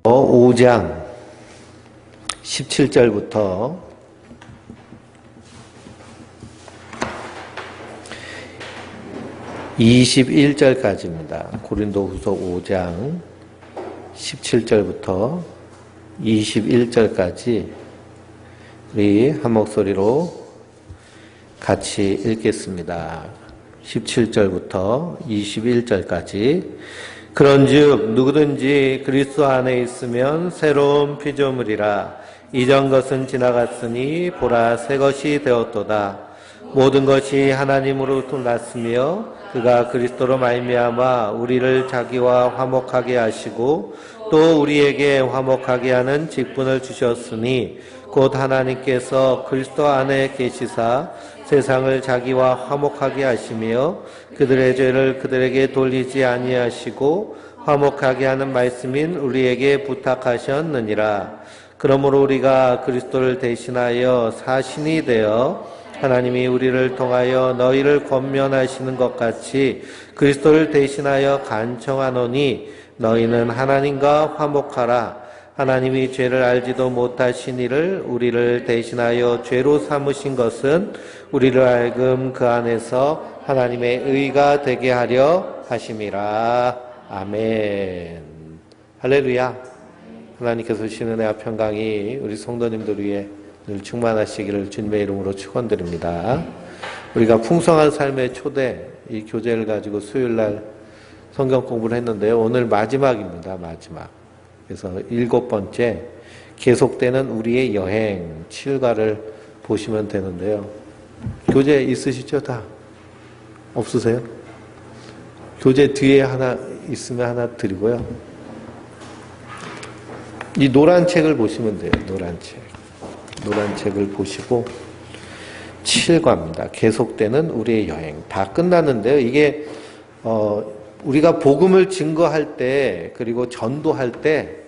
5장 17절부터 21절까지입니다. 고린도후서 5장 17절부터 21절까지 우리 한 목소리로 같이 읽겠습니다. 17절부터 21절까지. 그런즉 누구든지 그리스도 안에 있으면 새로운 피조물이라. 이전 것은 지나갔으니 보라 새 것이 되었도다. 모든 것이 하나님으로부터 났으며 그가 그리스도로 말미암아 우리를 자기와 화목하게 하시고 또 우리에게 화목하게 하는 직분을 주셨으니 곧 하나님께서 그리스도 안에 계시사 세상을 자기와 화목하게 하시며 그들의 죄를 그들에게 돌리지 아니하시고 화목하게 하는 말씀인 우리에게 부탁하셨느니라. 그러므로 우리가 그리스도를 대신하여 사신이 되어 하나님이 우리를 통하여 너희를 권면하시는 것 같이 그리스도를 대신하여 간청하노니 너희는 하나님과 화목하라. 하나님이 죄를 알지도 못하신 이를 우리를 대신하여 죄로 삼으신 것은 우리를 하여금 그 안에서 하나님의 의가 되게 하려 하심이라. 아멘. 할렐루야. 하나님께서 주시는 은혜와 평강이 우리 성도님들 위해 늘 충만하시기를 주님의 이름으로 축원드립니다. 우리가 풍성한 삶의 초대 이 교재를 가지고 수요일날 성경 공부를 했는데요. 오늘 마지막입니다. 마지막. 그래서 7번째 계속되는 우리의 여행 7과를 보시면 되는데요. 교재 있으시죠? 다? 없으세요? 교재 뒤에 하나 있으면 하나 드리고요. 이 노란 책을 보시면 돼요. 노란 책. 노란 책을 보시고 7과입니다. 계속되는 우리의 여행. 다 끝났는데요. 이게 우리가 복음을 증거할 때 그리고 전도할 때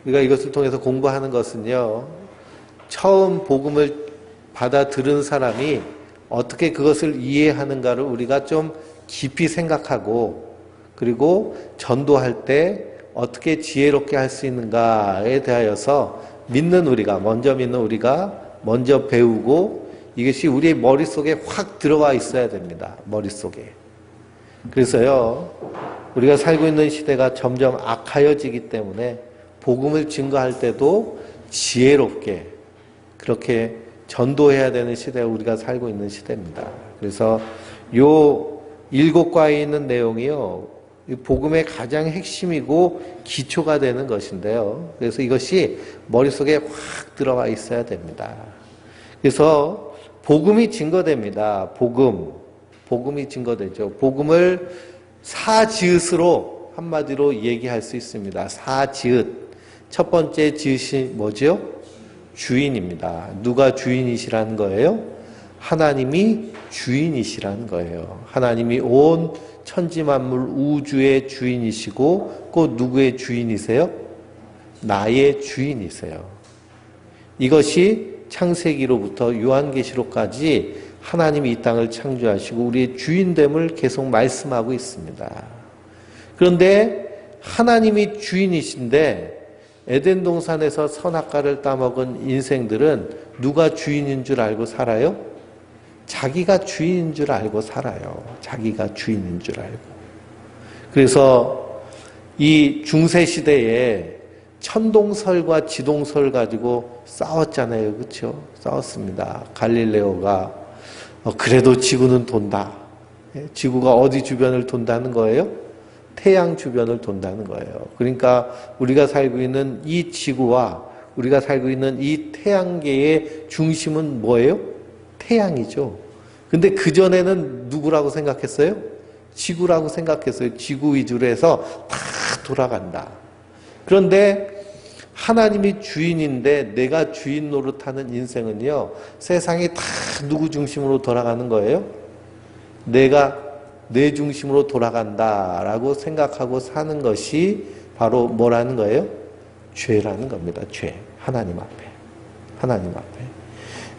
우리가 이것을 통해서 공부하는 것은요. 처음 복음을 받아 들은 사람이 어떻게 그것을 이해하는가를 우리가 좀 깊이 생각하고 그리고 전도할 때 어떻게 지혜롭게 할 수 있는가에 대하여서 믿는 우리가 먼저 배우고 이것이 우리의 머릿속에 확 들어와 있어야 됩니다. 머릿속에. 그래서요. 우리가 살고 있는 시대가 점점 악하여지기 때문에 복음을 증거할 때도 지혜롭게 그렇게 전도해야 되는 시대에 우리가 살고 있는 시대입니다. 그래서 요 7과에 있는 내용이요. 복음의 가장 핵심이고 기초가 되는 것인데요. 그래서 이것이 머릿속에 확 들어와 있어야 됩니다. 그래서 복음이 증거됩니다. 복음이 증거되죠. 복음을 사지읒으로 한마디로 얘기할 수 있습니다. 사지읒. 첫 번째 지읒이 뭐죠? 주인입니다. 누가 주인이시라는 거예요? 하나님이 주인이시라는 거예요. 하나님이 온 천지만물 우주의 주인이시고 그 누구의 주인이세요? 나의 주인이세요. 이것이 창세기로부터 요한계시록까지 하나님이 이 땅을 창조하시고 우리의 주인됨을 계속 말씀하고 있습니다. 그런데 하나님이 주인이신데 에덴 동산에서 선악과를 따먹은 인생들은 누가 주인인 줄 알고 살아요? 자기가 주인인 줄 알고 살아요. 자기가 주인인 줄 알고. 그래서 이 중세시대에 천동설과 지동설 가지고 싸웠잖아요. 그렇죠? 싸웠습니다. 갈릴레오가 그래도 지구는 돈다. 지구가 어디 주변을 돈다는 거예요? 태양 주변을 돈다는 거예요. 그러니까 우리가 살고 있는 이 지구와 우리가 살고 있는 이 태양계의 중심은 뭐예요? 태양이죠. 근데 그전에는 누구라고 생각했어요? 지구라고 생각했어요. 지구 위주로 해서 다 돌아간다. 그런데 하나님이 주인인데 내가 주인 노릇하는 인생은요. 세상이 다 누구 중심으로 돌아가는 거예요? 내가 내 중심으로 돌아간다라고 생각하고 사는 것이 바로 뭐라는 거예요? 죄라는 겁니다. 죄. 하나님 앞에. 하나님 앞에.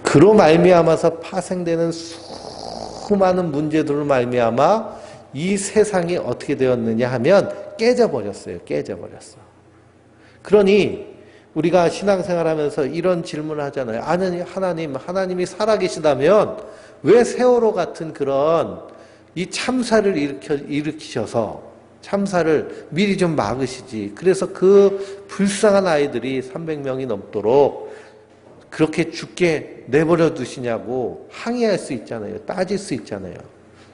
그로 말미암아서 파생되는 수많은 문제들로 말미암아 이 세상이 어떻게 되었느냐 하면 깨져버렸어요. 깨져버렸어. 그러니 우리가 신앙생활하면서 이런 질문을 하잖아요. 아니, 하나님이 살아계시다면 왜 세월호 같은 그런 이 참사를 일으키셔서 참사를 미리 좀 막으시지. 그래서 그 불쌍한 아이들이 300명이 넘도록 그렇게 죽게 내버려 두시냐고 항의할 수 있잖아요. 따질 수 있잖아요.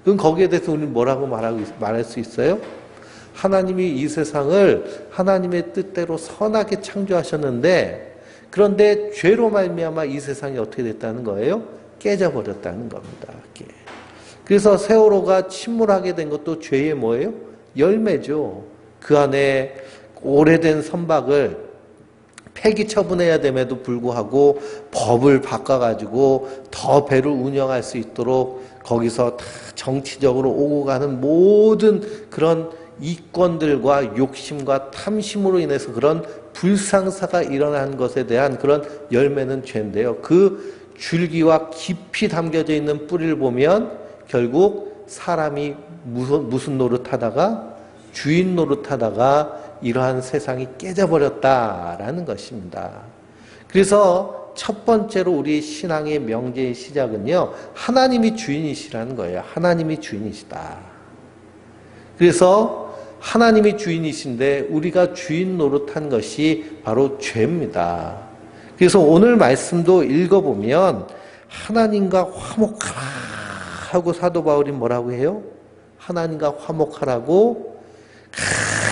그럼 거기에 대해서 우리는 뭐라고 말할 수 있어요? 하나님이 이 세상을 하나님의 뜻대로 선하게 창조하셨는데 그런데 죄로 말미암아 이 세상이 어떻게 됐다는 거예요? 깨져버렸다는 겁니다. 그래서 세월호가 침몰하게 된 것도 죄의 뭐예요? 열매죠. 그 안에 오래된 선박을 폐기 처분해야 됨에도 불구하고 법을 바꿔가지고 더 배를 운영할 수 있도록 거기서 다 정치적으로 오고 가는 모든 그런 이권들과 욕심과 탐심으로 인해서 그런 불상사가 일어난 것에 대한 그런 열매는 죄인데요. 그 줄기와 깊이 담겨져 있는 뿌리를 보면 결국 사람이 무슨 노릇하다가 주인 노릇하다가 이러한 세상이 깨져버렸다라는 것입니다. 그래서 첫 번째로 우리 신앙의 명제의 시작은요. 하나님이 주인이시라는 거예요. 하나님이 주인이시다. 그래서 하나님이 주인이신데 우리가 주인 노릇한 것이 바로 죄입니다. 그래서 오늘 말씀도 읽어보면 하나님과 화목하라 하고 사도 바울이 뭐라고 해요? 하나님과 화목하라고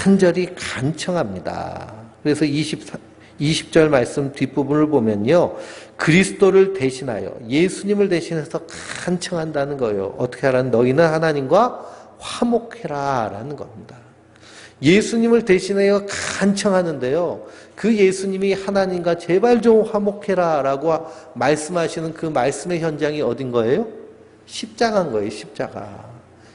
간절히 간청합니다. 그래서 20절 말씀 뒷부분을 보면요. 그리스도를 대신하여 예수님을 대신해서 간청한다는 거예요. 어떻게 하라는 너희는 하나님과 화목해라 라는 겁니다. 예수님을 대신하여 간청하는데요. 그 예수님이 하나님과 제발 좀 화목해라 라고 말씀하시는 그 말씀의 현장이 어딘 거예요? 십자가인 거예요.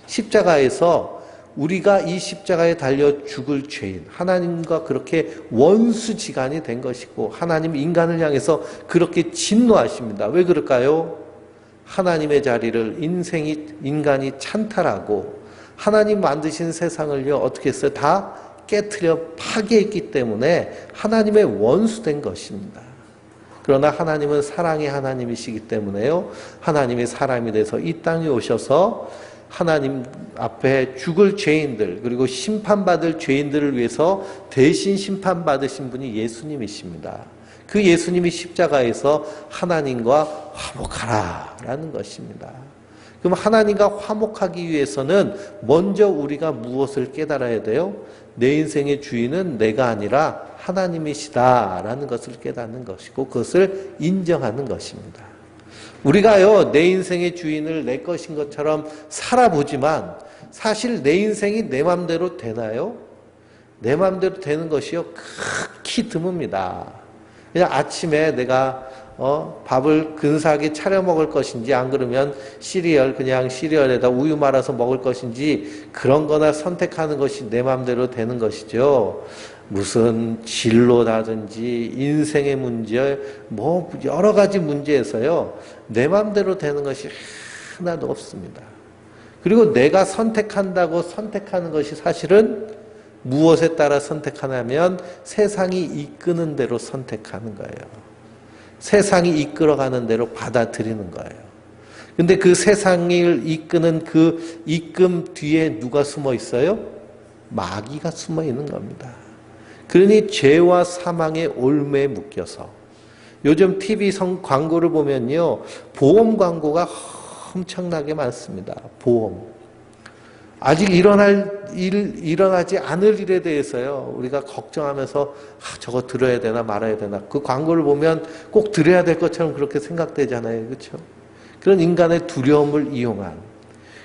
십자가에서 우리가 이 십자가에 달려 죽을 죄인 하나님과 그렇게 원수지간이 된 것이고 하나님 인간을 향해서 그렇게 진노하십니다. 왜 그럴까요? 하나님의 자리를 인간이 찬탈하고 하나님 만드신 세상을요 어떻게 했어요? 다 깨트려 파괴했기 때문에 하나님의 원수된 것입니다. 그러나 하나님은 사랑의 하나님이시기 때문에요 하나님이 사람이 돼서 이 땅에 오셔서 하나님 앞에 죽을 죄인들 그리고 심판받을 죄인들을 위해서 대신 심판받으신 분이 예수님이십니다. 그 예수님이 십자가에서 하나님과 화목하라라는 것입니다. 그럼 하나님과 화목하기 위해서는 먼저 우리가 무엇을 깨달아야 돼요? 내 인생의 주인은 내가 아니라 하나님이시다라는 것을 깨닫는 것이고 그것을 인정하는 것입니다. 우리가요 내 인생의 주인을 내 것인 것처럼 살아보지만 사실 내 인생이 내 맘대로 되나요? 내 맘대로 되는 것이요 극히 드뭅니다. 그냥 아침에 내가 밥을 근사하게 차려 먹을 것인지 안 그러면 그냥 시리얼에다 우유 말아서 먹을 것인지 그런 거나 선택하는 것이 내 맘대로 되는 것이죠. 무슨 진로라든지 인생의 문제 뭐 여러 가지 문제에서요 내 맘대로 되는 것이 하나도 없습니다. 그리고 내가 선택한다고 선택하는 것이 사실은 무엇에 따라 선택하냐면 세상이 이끄는 대로 선택하는 거예요. 세상이 이끌어가는 대로 받아들이는 거예요. 근데 그 세상을 이끄는 그 이끔 뒤에 누가 숨어 있어요? 마귀가 숨어 있는 겁니다. 그러니 죄와 사망의 올매에 묶여서 요즘 TV 광고를 보면요 보험 광고가 엄청나게 많습니다. 보험. 아직 일어나지 않을 일에 대해서요 우리가 걱정하면서 저거 들어야 되나 말아야 되나 그 광고를 보면 꼭 들어야 될 것처럼 그렇게 생각되잖아요. 그렇죠? 그런 인간의 두려움을 이용한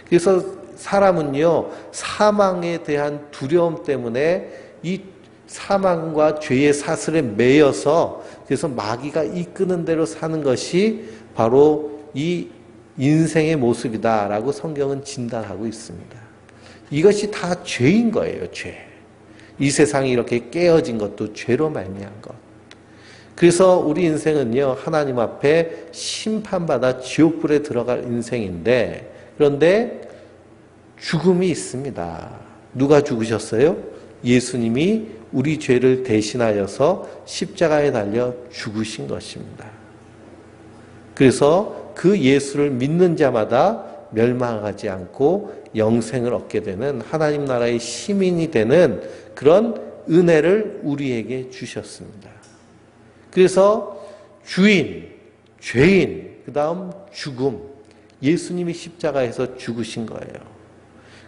그래서 사람은요 사망에 대한 두려움 때문에 이 사망과 죄의 사슬에 매여서 그래서 마귀가 이끄는 대로 사는 것이 바로 이 인생의 모습이다라고 성경은 진단하고 있습니다. 이것이 다 죄인 거예요. 죄. 이 세상이 이렇게 깨어진 것도 죄로 말미암은 것. 그래서 우리 인생은요 하나님 앞에 심판받아 지옥불에 들어갈 인생인데 그런데 죽음이 있습니다. 누가 죽으셨어요? 예수님이 우리 죄를 대신하여서 십자가에 달려 죽으신 것입니다. 그래서 그 예수를 믿는 자마다 멸망하지 않고 영생을 얻게 되는 하나님 나라의 시민이 되는 그런 은혜를 우리에게 주셨습니다. 그래서 주인, 죄인, 그 다음 죽음, 예수님이 십자가에서 죽으신 거예요.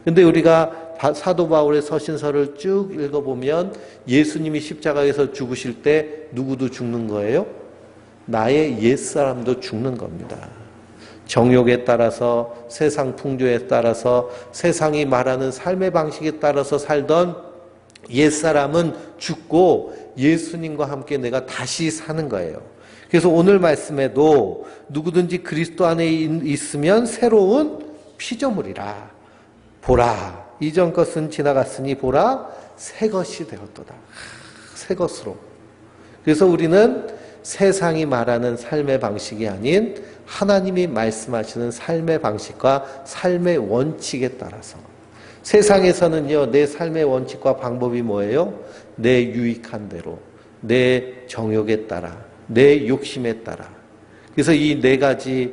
근데 우리가 사도 바울의 서신서를 쭉 읽어보면 예수님이 십자가에서 죽으실 때 누구도 죽는 거예요? 나의 옛사람도 죽는 겁니다. 정욕에 따라서, 세상 풍조에 따라서, 세상이 말하는 삶의 방식에 따라서 살던 옛사람은 죽고 예수님과 함께 내가 다시 사는 거예요. 그래서 오늘 말씀에도 누구든지 그리스도 안에 있으면 새로운 피조물이라. 보라, 이전 것은 지나갔으니 보라, 새 것이 되었도다. 새 것으로. 그래서 우리는 세상이 말하는 삶의 방식이 아닌 하나님이 말씀하시는 삶의 방식과 삶의 원칙에 따라서, 세상에서는요, 내 삶의 원칙과 방법이 뭐예요? 내 유익한 대로, 내 정욕에 따라, 내 욕심에 따라. 그래서 이 네 가지에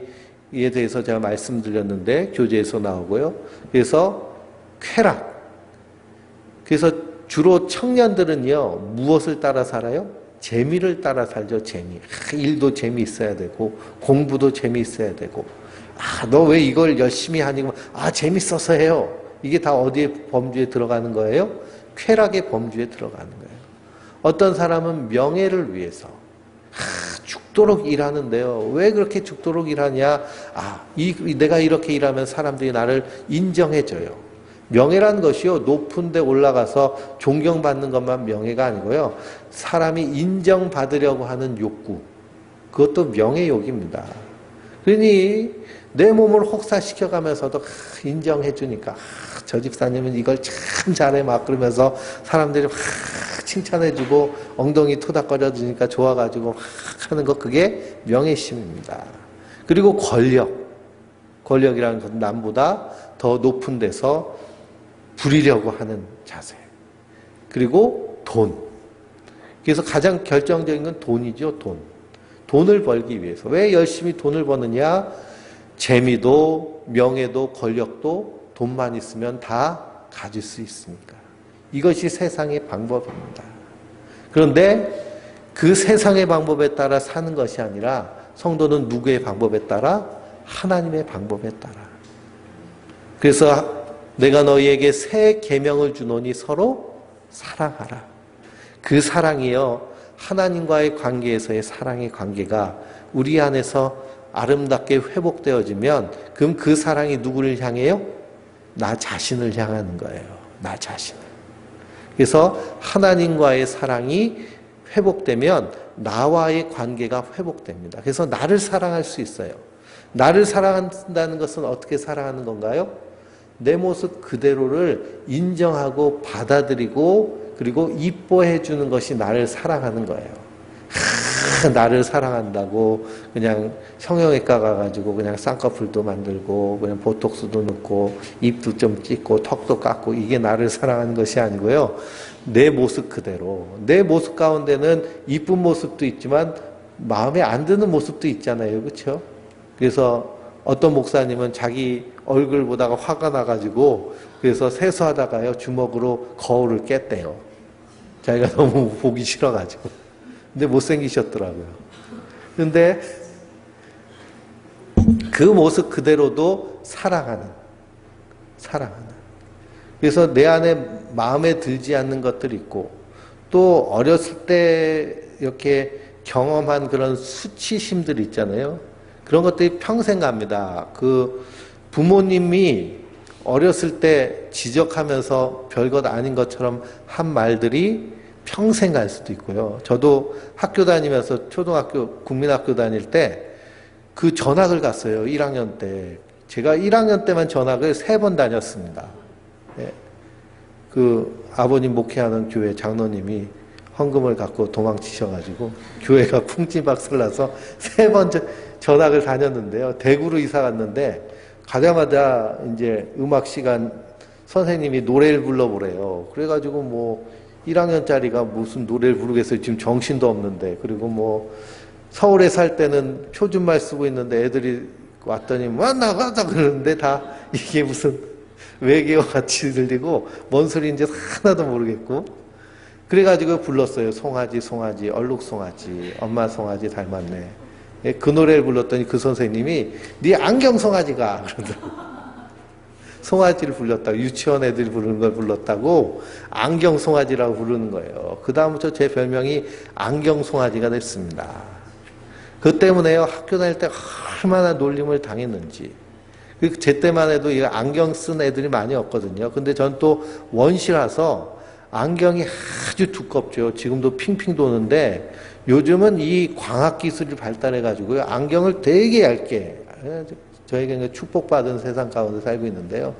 대해서 제가 말씀드렸는데 교재에서 나오고요. 그래서 쾌락. 그래서 주로 청년들은요, 무엇을 따라 살아요? 재미를 따라 살죠. 재미. 일도 재미있어야 되고 공부도 재미있어야 되고, 너 왜 이걸 열심히 하니? 재밌어서 해요. 이게 다 어디에 범주에 들어가는 거예요? 쾌락의 범주에 들어가는 거예요. 어떤 사람은 명예를 위해서 죽도록 일하는데요. 왜 그렇게 죽도록 일하냐? 내가 이렇게 일하면 사람들이 나를 인정해줘요. 명예란 것이요, 높은 데 올라가서 존경받는 것만 명예가 아니고요, 사람이 인정받으려고 하는 욕구, 그것도 명예욕입니다. 그러니 내 몸을 혹사시켜가면서도 인정해주니까, 저 집사님은 이걸 참 잘해 막 그러면서 사람들이 칭찬해주고 엉덩이 토닥거려주니까 좋아가지고 막 하는 것, 그게 명예심입니다. 그리고 권력이라는 것은 남보다 더 높은 데서 부리려고 하는 자세. 그리고 돈. 그래서 가장 결정적인 건 돈이죠, 돈. 돈을 벌기 위해서. 왜 열심히 돈을 버느냐? 재미도, 명예도, 권력도 돈만 있으면 다 가질 수 있으니까. 이것이 세상의 방법입니다. 그런데 그 세상의 방법에 따라 사는 것이 아니라 성도는 누구의 방법에 따라? 하나님의 방법에 따라. 그래서 내가 너희에게 새 계명을 주노니 서로 사랑하라. 그 사랑이요, 하나님과의 관계에서의 사랑의 관계가 우리 안에서 아름답게 회복되어지면, 그럼 그 사랑이 누구를 향해요? 나 자신을 향하는 거예요. 나 자신을. 그래서 하나님과의 사랑이 회복되면 나와의 관계가 회복됩니다. 그래서 나를 사랑할 수 있어요. 나를 사랑한다는 것은 어떻게 사랑하는 건가요? 내 모습 그대로를 인정하고 받아들이고 그리고 이뻐해 주는 것이 나를 사랑하는 거예요. 나를 사랑한다고 그냥 성형외과 가가지고 그냥 쌍꺼풀도 만들고 그냥 보톡스도 넣고 입도 좀 찍고 턱도 깎고, 이게 나를 사랑하는 것이 아니고요, 내 모습 그대로. 내 모습 가운데는 이쁜 모습도 있지만 마음에 안 드는 모습도 있잖아요. 그렇죠? 그래서 어떤 목사님은 자기 얼굴 보다가 화가 나가지고 그래서 세수하다가요, 주먹으로 거울을 깼대요. 자기가 너무 보기 싫어가지고. 근데 못생기셨더라고요. 근데 그 모습 그대로도 사랑하는. 그래서 내 안에 마음에 들지 않는 것들이 있고, 또 어렸을 때 이렇게 경험한 그런 수치심들이 있잖아요. 그런 것들이 평생 갑니다. 그 부모님이 어렸을 때 지적하면서 별것 아닌 것처럼 한 말들이 평생 갈 수도 있고요. 저도 학교 다니면서 초등학교, 국민학교 다닐 때 그 전학을 갔어요. 1학년 때. 제가 1학년 때만 전학을 3번 다녔습니다. 예. 그 아버님 목회하는 교회 장로님이 헌금을 갖고 도망치셔가지고 교회가 쿵지박살 나서 3번 전학을 다녔는데요. 대구로 이사 갔는데 가자마자 이제 음악 시간 선생님이 노래를 불러보래요. 그래가지고 뭐 1학년짜리가 무슨 노래를 부르겠어요. 지금 정신도 없는데. 그리고 뭐 서울에 살 때는 표준말 쓰고 있는데 애들이 왔더니 뭐 나가자 그러는데 다 이게 무슨 외계어 같이 들리고 뭔 소리인지 하나도 모르겠고. 그래가지고 불렀어요. 송아지 송아지 얼룩송아지 엄마 송아지 닮았네. 그 노래를 불렀더니 그 선생님이 네 안경 송아지가 그러더라고요. 송아지를 불렀다고, 유치원 애들이 부르는 걸 불렀다고 안경 송아지라고 부르는 거예요. 그 다음부터 제 별명이 안경 송아지가 됐습니다. 그 때문에요, 학교 다닐 때 얼마나 놀림을 당했는지. 제 때만 해도 이 안경 쓴 애들이 많이 없거든요. 근데 전 또 원시라서 안경이 아주 두껍죠. 지금도 핑핑 도는데 요즘은 이 광학 기술이 발달해가지고요, 안경을 되게 얇게, 저에게는 축복받은 세상 가운데 살고 있는데요.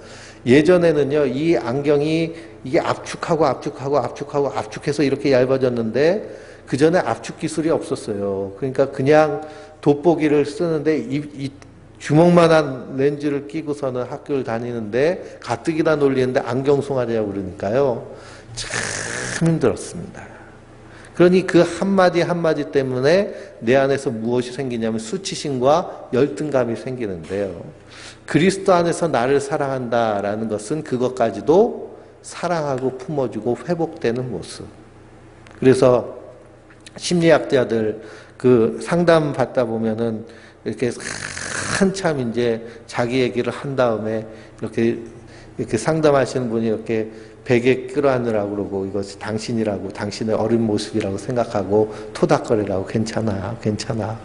예전에는요, 이 안경이 이게 압축해서 이렇게 얇아졌는데, 그 전에 압축 기술이 없었어요. 그러니까 그냥 돋보기를 쓰는데, 이 주먹만한 렌즈를 끼고서는 학교를 다니는데, 가뜩이나 놀리는데 안경 송아지라고 그러니까요. 참 힘들었습니다. 그러니 그 한마디 한마디 때문에 내 안에서 무엇이 생기냐면 수치심과 열등감이 생기는데요. 그리스도 안에서 나를 사랑한다라는 것은 그것까지도 사랑하고 품어주고 회복되는 모습. 그래서 심리학자들 그 상담 받다 보면은 이렇게 한참 이제 자기 얘기를 한 다음에 이렇게 상담하시는 분이 이렇게 베개 끌어안으라고 그러고 이것이 당신이라고, 당신의 어린 모습이라고 생각하고 토닥거리라고, 괜찮아 괜찮아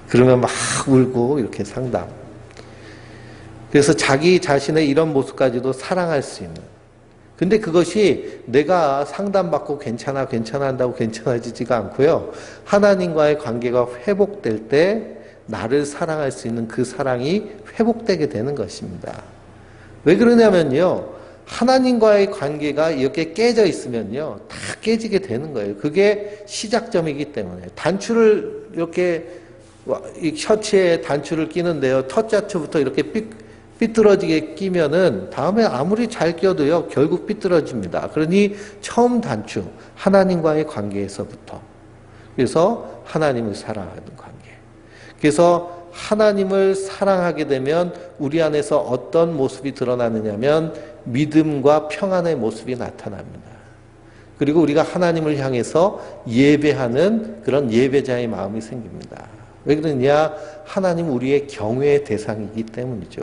그러면 막 울고 이렇게 상담. 그래서 자기 자신의 이런 모습까지도 사랑할 수 있는, 근데 그것이 내가 상담받고 괜찮아 괜찮아 한다고 괜찮아지지가 않고요, 하나님과의 관계가 회복될 때 나를 사랑할 수 있는 그 사랑이 회복되게 되는 것입니다. 왜 그러냐면요, 하나님과의 관계가 이렇게 깨져 있으면요, 다 깨지게 되는 거예요. 그게 시작점이기 때문에. 단추를 이렇게, 이 셔츠에 단추를 끼는데요, 텄자추부터 이렇게 삐뚤어지게 끼면은 다음에 아무리 잘 껴도요, 결국 삐뚤어집니다. 그러니 처음 단추, 하나님과의 관계에서부터. 그래서 하나님을 사랑하는 관계. 그래서 하나님을 사랑하게 되면 우리 안에서 어떤 모습이 드러나느냐면 믿음과 평안의 모습이 나타납니다. 그리고 우리가 하나님을 향해서 예배하는 그런 예배자의 마음이 생깁니다. 왜 그러냐? 하나님 우리의 경외의 대상이기 때문이죠.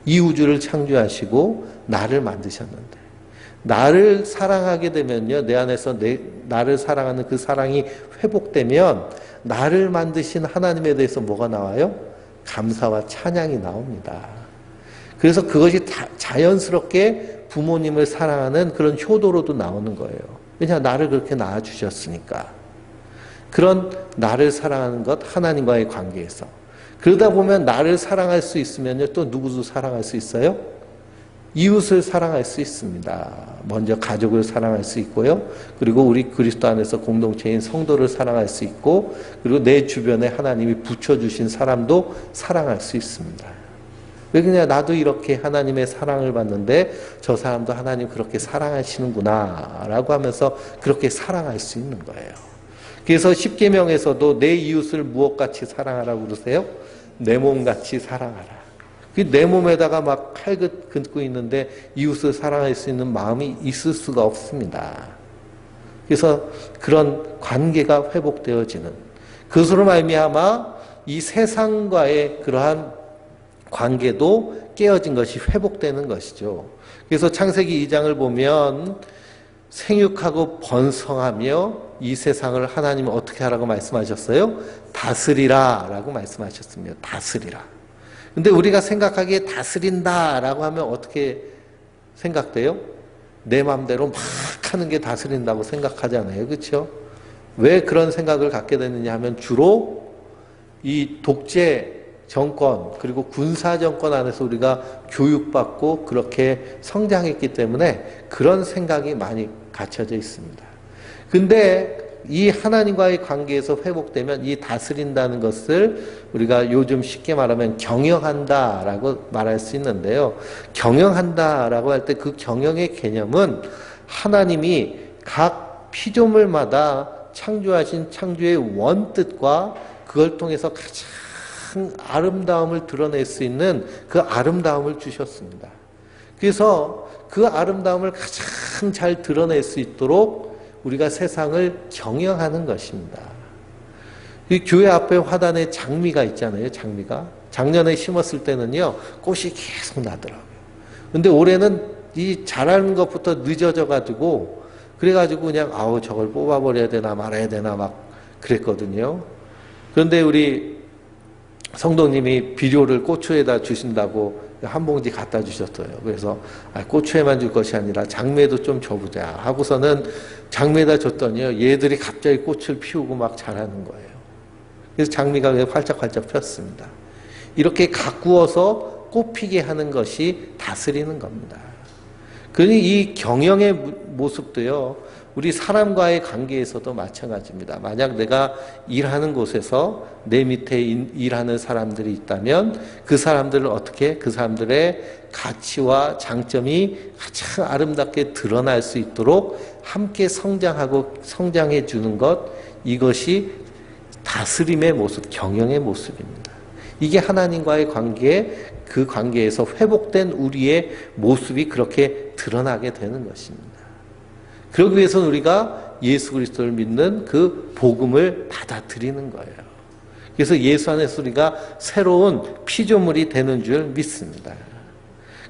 이 우주를 창조하시고 나를 만드셨는데, 나를 사랑하게 되면요, 내 안에서 나를 사랑하는 그 사랑이 회복되면 나를 만드신 하나님에 대해서 뭐가 나와요? 감사와 찬양이 나옵니다. 그래서 그것이 자연스럽게 부모님을 사랑하는 그런 효도로도 나오는 거예요. 왜냐, 나를 그렇게 낳아주셨으니까. 그런 나를 사랑하는 것, 하나님과의 관계에서. 그러다 보면 나를 사랑할 수 있으면요, 또 누구도 사랑할 수 있어요? 이웃을 사랑할 수 있습니다. 먼저 가족을 사랑할 수 있고요. 그리고 우리 그리스도 안에서 공동체인 성도를 사랑할 수 있고, 그리고 내 주변에 하나님이 붙여주신 사람도 사랑할 수 있습니다. 왜 그러냐? 나도 이렇게 하나님의 사랑을 받는데 저 사람도 하나님 그렇게 사랑하시는구나 라고 하면서 그렇게 사랑할 수 있는 거예요. 그래서 십계명에서도 내 이웃을 무엇같이 사랑하라고 그러세요? 내 몸같이 사랑하라. 내 몸에다가 막 칼 긋고 있는데 이웃을 사랑할 수 있는 마음이 있을 수가 없습니다. 그래서 그런 관계가 회복되어지는, 그것으로 말미암아 이 세상과의 그러한 관계도 깨어진 것이 회복되는 것이죠. 그래서 창세기 2장을 보면 생육하고 번성하며 이 세상을 하나님은 어떻게 하라고 말씀하셨어요? 다스리라 라고 말씀하셨습니다. 다스리라. 근데 우리가 생각하기에 다스린다라고 하면 어떻게 생각돼요? 내 마음대로 막 하는 게 다스린다고 생각하잖아요. 그렇죠? 왜 그런 생각을 갖게 되느냐 하면 주로 이 독재 정권 그리고 군사 정권 안에서 우리가 교육받고 그렇게 성장했기 때문에 그런 생각이 많이 갇혀져 있습니다. 근데 이 하나님과의 관계에서 회복되면 이 다스린다는 것을 우리가 요즘 쉽게 말하면 경영한다라고 말할 수 있는데요. 경영한다라고 할 때 그 경영의 개념은 하나님이 각 피조물마다 창조하신 창조의 원뜻과 그걸 통해서 가장 아름다움을 드러낼 수 있는 그 아름다움을 주셨습니다. 그래서 그 아름다움을 가장 잘 드러낼 수 있도록 우리가 세상을 경영하는 것입니다. 이 교회 앞에 화단에 장미가 있잖아요. 장미가. 작년에 심었을 때는요, 꽃이 계속 나더라고요. 근데 올해는 이 자라는 것부터 늦어져 가지고, 그래가지고 그냥, 저걸 뽑아버려야 되나 말아야 되나 막 그랬거든요. 그런데 우리 성도님이 비료를 고추에다 주신다고 한 봉지 갖다 주셨어요. 그래서 고추에만 줄 것이 아니라 장미에도 좀 줘보자 하고서는 장미에다 줬더니요, 얘들이 갑자기 꽃을 피우고 막 자라는 거예요. 그래서 장미가 활짝활짝 폈습니다. 이렇게 가꾸어서 꽃피게 하는 것이 다스리는 겁니다. 그러니 이 경영의 모습도요, 우리 사람과의 관계에서도 마찬가지입니다. 만약 내가 일하는 곳에서 내 밑에 일하는 사람들이 있다면 그 사람들을 어떻게, 그 사람들의 가치와 장점이 가장 아름답게 드러날 수 있도록 함께 성장하고 성장해 주는 것, 이것이 다스림의 모습, 경영의 모습입니다. 이게 하나님과의 관계, 그 관계에서 회복된 우리의 모습이 그렇게 드러나게 되는 것입니다. 그러기 위해서는 우리가 예수 그리스도를 믿는 그 복음을 받아들이는 거예요. 그래서 예수 안에서 우리가 새로운 피조물이 되는 줄 믿습니다.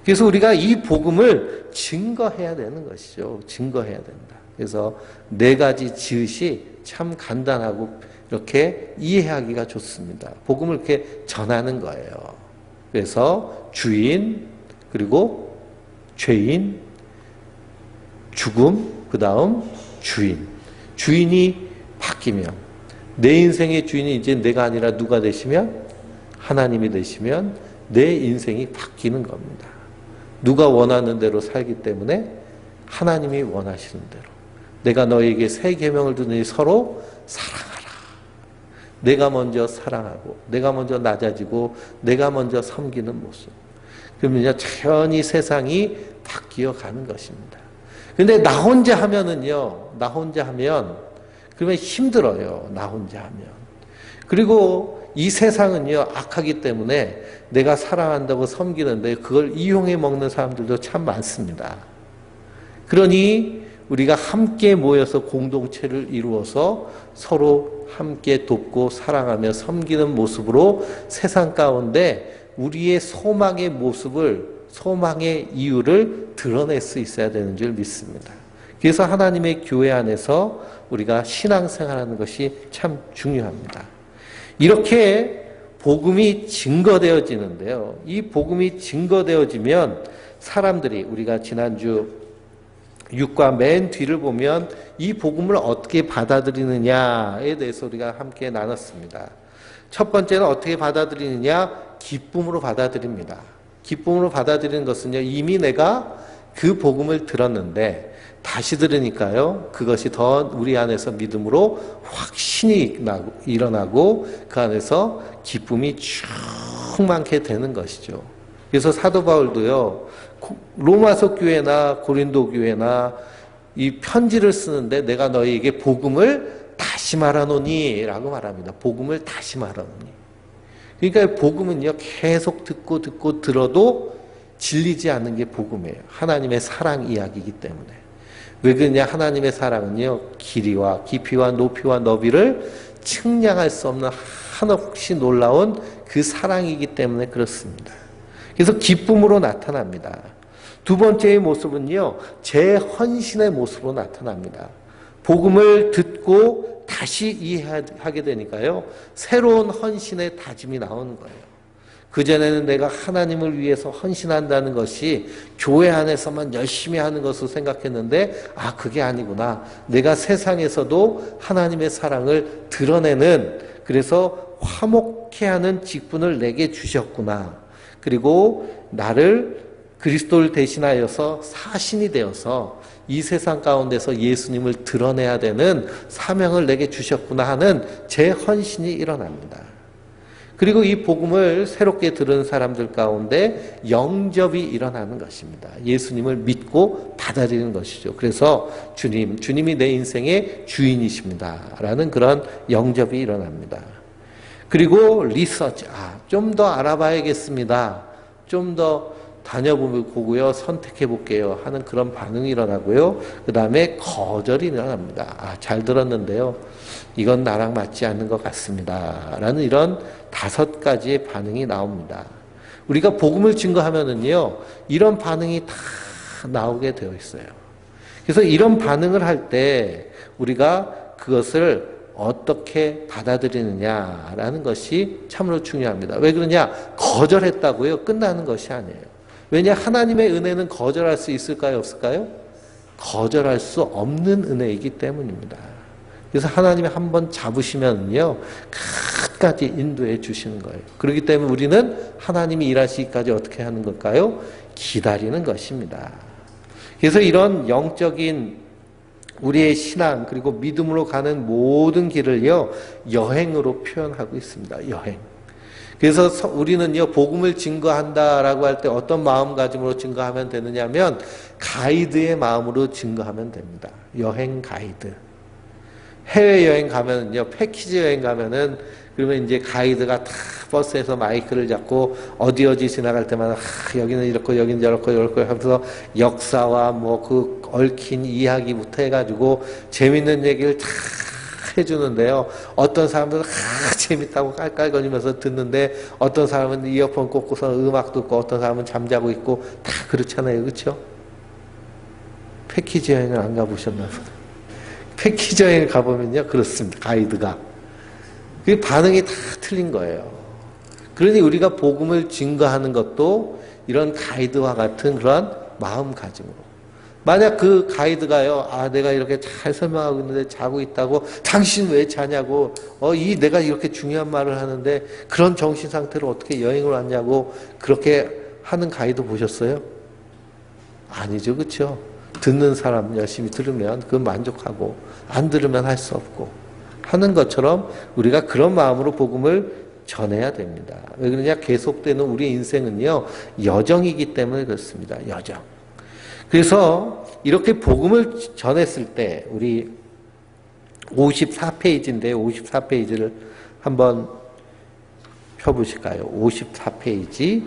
그래서 우리가 이 복음을 증거해야 되는 것이죠. 증거해야 된다. 그래서 4가지 지읒이 참 간단하고 이렇게 이해하기가 좋습니다. 복음을 이렇게 전하는 거예요. 그래서 주인, 그리고 죄인, 죽음, 그 다음 주인. 주인이 바뀌면, 내 인생의 주인이 이제 내가 아니라 누가 되시면? 하나님이 되시면 내 인생이 바뀌는 겁니다. 누가 원하는 대로 살기 때문에 하나님이 원하시는 대로. 내가 너에게 새 계명을 두니 서로 사랑하라. 내가 먼저 사랑하고, 내가 먼저 낮아지고, 내가 먼저 섬기는 모습. 그러면 자연히 세상이 바뀌어 가는 것입니다. 근데 나 혼자 하면은요, 나 혼자 하면, 그러면 힘들어요. 나 혼자 하면. 그리고 이 세상은요, 악하기 때문에 내가 사랑한다고 섬기는데 그걸 이용해 먹는 사람들도 참 많습니다. 그러니 우리가 함께 모여서 공동체를 이루어서 서로 함께 돕고 사랑하며 섬기는 모습으로 세상 가운데 우리의 소망의 모습을, 소망의 이유를 드러낼 수 있어야 되는 줄 믿습니다. 그래서 하나님의 교회 안에서 우리가 신앙생활하는 것이 참 중요합니다. 이렇게 복음이 증거되어지는데요. 이 복음이 증거되어지면 사람들이, 우리가 지난주 6과 맨 뒤를 보면 이 복음을 어떻게 받아들이느냐에 대해서 우리가 함께 나눴습니다. 첫 번째는 어떻게 받아들이느냐? 기쁨으로 받아들입니다. 기쁨으로 받아들이는 것은요, 이미 내가 그 복음을 들었는데 다시 들으니까요, 그것이 더 우리 안에서 믿음으로 확신이 일어나고 그 안에서 기쁨이 충만케 되는 것이죠. 그래서 사도 바울도요, 로마서 교회나 고린도 교회나 이 편지를 쓰는데 내가 너희에게 복음을 다시 말하노니 라고 말합니다. 복음을 다시 말하노니. 그러니까 복음은요, 계속 듣고 들어도 질리지 않는 게 복음이에요. 하나님의 사랑 이야기이기 때문에. 왜 그러냐? 하나님의 사랑은요, 길이와 깊이와 높이와 너비를 측량할 수 없는 한없이 놀라운 그 사랑이기 때문에 그렇습니다. 그래서 기쁨으로 나타납니다. 두 번째의 모습은요, 제 헌신의 모습으로 나타납니다. 복음을 듣고 다시 이해하게 되니까요, 새로운 헌신의 다짐이 나오는 거예요. 그전에는 내가 하나님을 위해서 헌신한다는 것이 교회 안에서만 열심히 하는 것으로 생각했는데, 그게 아니구나. 내가 세상에서도 하나님의 사랑을 드러내는, 그래서 화목케 하는 직분을 내게 주셨구나. 그리고 나를 그리스도를 대신하여서 사신이 되어서 이 세상 가운데서 예수님을 드러내야 되는 사명을 내게 주셨구나 하는 제 헌신이 일어납니다. 그리고 이 복음을 새롭게 들은 사람들 가운데 영접이 일어나는 것입니다. 예수님을 믿고 받아들이는 것이죠. 그래서 주님이 내 인생의 주인이십니다. 라는 그런 영접이 일어납니다. 그리고 리서치, 좀 더 알아봐야겠습니다. 좀 더 다녀보고요, 선택해볼게요 하는 그런 반응이 일어나고요. 그 다음에 거절이 일어납니다. 잘 들었는데요, 이건 나랑 맞지 않는 것 같습니다. 라는 이런 5가지의 반응이 나옵니다. 우리가 복음을 증거하면은요, 이런 반응이 다 나오게 되어 있어요. 그래서 이런 반응을 할 때 우리가 그것을 어떻게 받아들이느냐라는 것이 참으로 중요합니다. 왜 그러냐? 거절했다고요? 끝나는 것이 아니에요. 왜냐? 하나님의 은혜는 거절할 수 있을까요? 없을까요? 거절할 수 없는 은혜이기 때문입니다. 그래서 하나님이 한번 잡으시면요, 끝까지 인도해 주시는 거예요. 그렇기 때문에 우리는 하나님이 일하시기까지 어떻게 하는 걸까요? 기다리는 것입니다. 그래서 이런 영적인 우리의 신앙 그리고 믿음으로 가는 모든 길을요, 여행으로 표현하고 있습니다. 여행. 그래서 우리는요, 복음을 증거한다라고 할 때 어떤 마음가짐으로 증거하면 되느냐면 가이드의 마음으로 증거하면 됩니다. 여행 가이드. 해외여행 가면은요, 패키지 여행 가면은 그러면 이제 가이드가 다 버스에서 마이크를 잡고 어디 지나갈 때마다 여기는 이렇고 여기는 저렇고 하면서 역사와 뭐 그 얽힌 이야기부터 해가지고 재밌는 얘기를 다 해주는데요. 어떤 사람들은 재밌다고 깔깔거리면서 듣는데 어떤 사람은 이어폰 꽂고서 음악 듣고 어떤 사람은 잠자고 있고 다 그렇잖아요. 그렇죠? 패키지 여행을 안 가보셨나 보다. 패키지 여행을 가보면요, 그렇습니다. 가이드가. 그 반응이 다 틀린 거예요. 그러니 우리가 복음을 증거하는 것도 이런 가이드와 같은 그런 마음가짐으로. 만약 그 가이드가요, 내가 이렇게 잘 설명하고 있는데 자고 있다고, 당신 왜 자냐고, 내가 이렇게 중요한 말을 하는데 그런 정신 상태로 어떻게 여행을 왔냐고 그렇게 하는 가이드 보셨어요? 아니죠, 그렇죠? 듣는 사람 열심히 들으면 그 만족하고, 안 들으면 할 수 없고 하는 것처럼 우리가 그런 마음으로 복음을 전해야 됩니다. 왜 그러냐? 계속되는 우리 인생은요, 여정이기 때문에 그렇습니다. 여정. 그래서 이렇게 복음을 전했을 때 우리 54페이지인데 54페이지를 한번 펴보실까요? 54페이지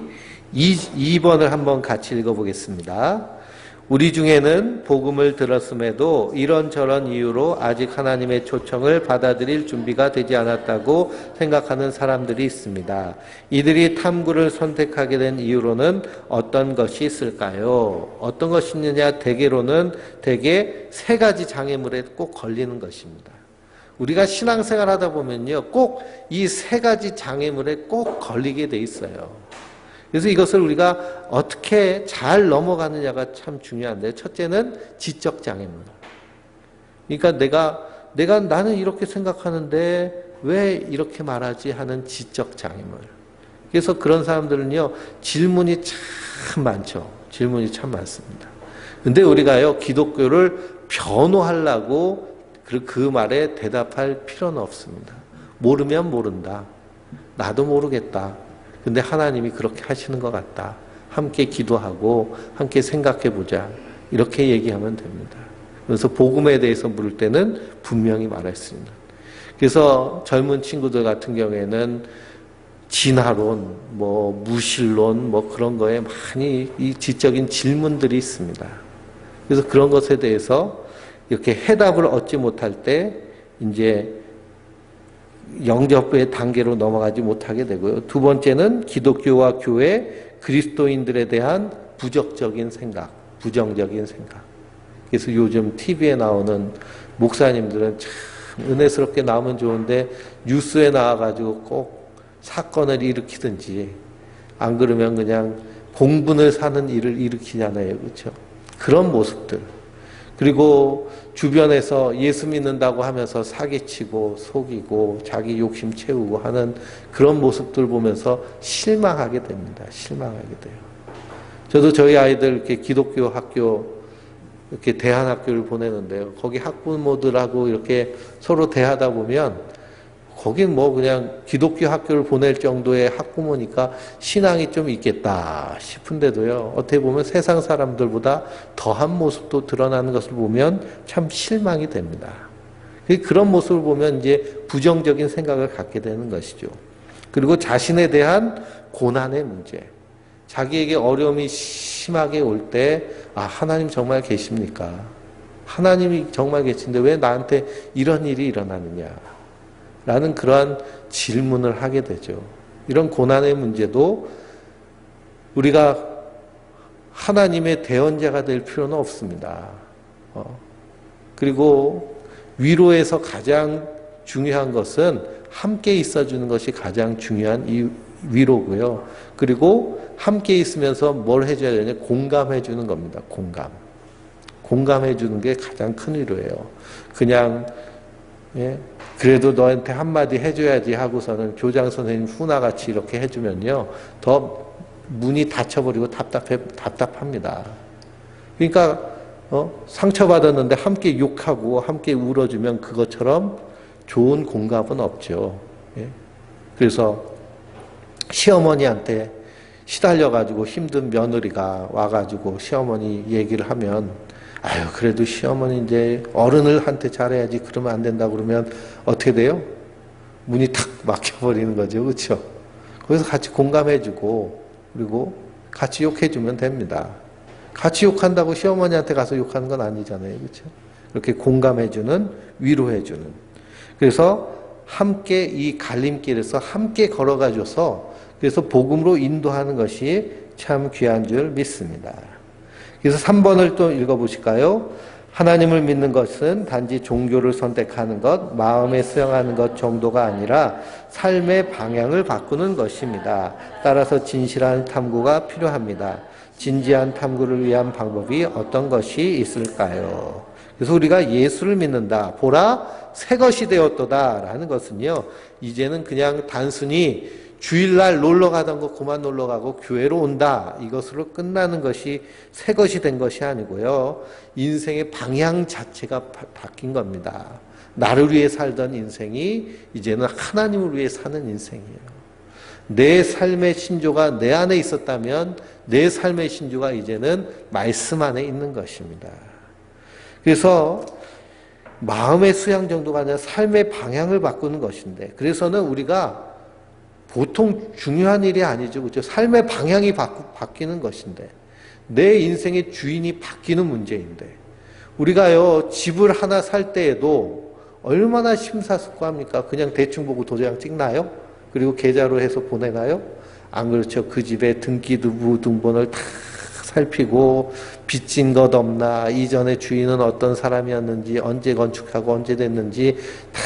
2번을 한번 같이 읽어보겠습니다. 우리 중에는 복음을 들었음에도 이런저런 이유로 아직 하나님의 초청을 받아들일 준비가 되지 않았다고 생각하는 사람들이 있습니다. 이들이 탐구를 선택하게 된 이유로는 어떤 것이 있을까요? 어떤 것이 있느냐? 대개로는 대개 3가지 장애물에 꼭 걸리는 것입니다. 우리가 신앙생활 하다 보면요, 꼭 이 3가지 장애물에 꼭 걸리게 돼 있어요. 그래서 이것을 우리가 어떻게 잘 넘어가느냐가 참 중요한데, 첫째는 지적 장애물. 그러니까 나는 이렇게 생각하는데 왜 이렇게 말하지 하는 지적 장애물. 그래서 그런 사람들은요, 질문이 참 많죠. 질문이 참 많습니다. 근데 우리가요, 기독교를 변호하려고 그 말에 대답할 필요는 없습니다. 모르면 모른다. 나도 모르겠다. 근데 하나님이 그렇게 하시는 것 같다. 함께 기도하고 함께 생각해보자. 이렇게 얘기하면 됩니다. 그래서 복음에 대해서 물을 때는 분명히 말했습니다. 그래서 젊은 친구들 같은 경우에는 진화론, 무신론, 그런 거에 많이 이 지적인 질문들이 있습니다. 그래서 그런 것에 대해서 이렇게 해답을 얻지 못할 때 이제 영접의 단계로 넘어가지 못하게 되고요. 2번째는 기독교와 교회, 그리스도인들에 대한 부정적인 생각. 그래서 요즘 TV에 나오는 목사님들은 참 은혜스럽게 나오면 좋은데 뉴스에 나와가지고 꼭 사건을 일으키든지 안 그러면 그냥 공분을 사는 일을 일으키잖아요. 그렇죠? 그런 모습들. 그리고 주변에서 예수 믿는다고 하면서 사기치고 속이고 자기 욕심 채우고 하는 그런 모습들 보면서 실망하게 됩니다. 실망하게 돼요. 저도 저희 아이들 이렇게 기독교 학교, 이렇게 대한학교를 보내는데요. 거기 학부모들하고 이렇게 서로 대하다 보면 거긴 뭐 그냥 기독교 학교를 보낼 정도의 학부모니까 신앙이 좀 있겠다 싶은데도요. 어떻게 보면 세상 사람들보다 더한 모습도 드러나는 것을 보면 참 실망이 됩니다. 그런 모습을 보면 이제 부정적인 생각을 갖게 되는 것이죠. 그리고 자신에 대한 고난의 문제. 자기에게 어려움이 심하게 올 때, 아, 하나님 정말 계십니까? 하나님이 정말 계신데 왜 나한테 이런 일이 일어나느냐? 라는 그러한 질문을 하게 되죠. 이런 고난의 문제도 우리가 하나님의 대언자가 될 필요는 없습니다. 그리고 위로에서 가장 중요한 것은 함께 있어주는 것이 가장 중요한 이 위로고요. 그리고 함께 있으면서 뭘 해줘야 되냐? 공감해주는 겁니다. 공감해주는 게 가장 큰 위로예요. 그냥 그래도 너한테 한마디 해줘야지 하고서는 교장 선생님 훈화같이 이렇게 해주면요. 더 문이 닫혀버리고 답답합니다. 그러니까 상처받았는데 함께 욕하고 함께 울어주면 그것처럼 좋은 공감은 없죠. 그래서 시어머니한테 시달려가지고 힘든 며느리가 와가지고 시어머니 얘기를 하면 아유 그래도 시어머니 이제 어른을한테 잘해야지 그러면 안 된다 그러면 어떻게 돼요? 문이 탁 막혀버리는 거죠. 그렇죠? 거기서 같이 공감해주고 그리고 같이 욕해주면 됩니다. 같이 욕한다고 시어머니한테 가서 욕하는 건 아니잖아요. 그렇죠? 그렇게 공감해주는, 위로해주는. 그래서 함께 이 갈림길에서 함께 걸어가줘서 그래서 복음으로 인도하는 것이 참 귀한 줄 믿습니다. 그래서 3번을 또 읽어보실까요? 하나님을 믿는 것은 단지 종교를 선택하는 것, 마음에 수용하는 것 정도가 아니라 삶의 방향을 바꾸는 것입니다. 따라서 진실한 탐구가 필요합니다. 진지한 탐구를 위한 방법이 어떤 것이 있을까요? 그래서 우리가 예수를 믿는다. 보라, 새 것이 되었도다. 라는 것은요, 이제는 그냥 단순히 주일날 놀러 가던 거 그만 놀러 가고 교회로 온다. 이것으로 끝나는 것이 새 것이 된 것이 아니고요. 인생의 방향 자체가 바뀐 겁니다. 나를 위해 살던 인생이 이제는 하나님을 위해 사는 인생이에요. 내 삶의 신조가 내 안에 있었다면 내 삶의 신조가 이제는 말씀 안에 있는 것입니다. 그래서 마음의 수양 정도가 아니라 삶의 방향을 바꾸는 것인데 그래서는 우리가 보통 중요한 일이 아니죠. 그렇죠? 삶의 방향이 바뀌는 것인데 내 인생의 주인이 바뀌는 문제인데 우리가요 집을 하나 살 때에도 얼마나 심사숙고합니까? 그냥 대충 보고 도장 찍나요? 그리고 계좌로 해서 보내나요? 안 그렇죠. 그 집의 등기부 등본을 다 살피고 빚진 것 없나 이전에 주인은 어떤 사람이었는지 언제 건축하고 언제 됐는지 다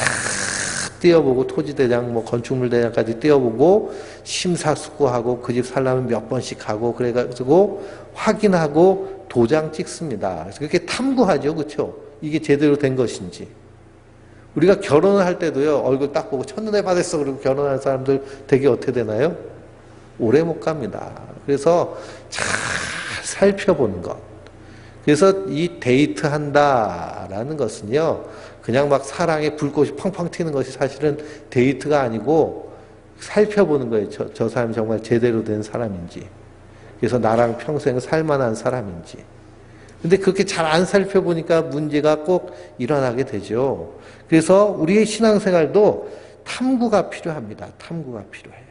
띄어보고 토지대장 뭐 건축물대장까지 띄어보고 심사숙고하고 그 집 살려면 몇 번씩 하고 그래가지고 확인하고 도장 찍습니다. 그래서 그렇게 탐구하죠. 그렇죠? 이게 제대로 된 것인지. 우리가 결혼을 할 때도요. 얼굴 딱 보고 첫눈에 반했어 그러고 결혼하는 사람들 되게 어떻게 되나요? 오래 못 갑니다. 그래서 잘 살펴보는 것. 그래서 이 데이트한다라는 것은요. 그냥 막 사랑에 불꽃이 팡팡 튀는 것이 사실은 데이트가 아니고 살펴보는 거예요. 저 사람이 정말 제대로 된 사람인지. 그래서 나랑 평생 살만한 사람인지. 근데 그렇게 잘 안 살펴보니까 문제가 꼭 일어나게 되죠. 그래서 우리의 신앙생활도 탐구가 필요합니다. 탐구가 필요해요.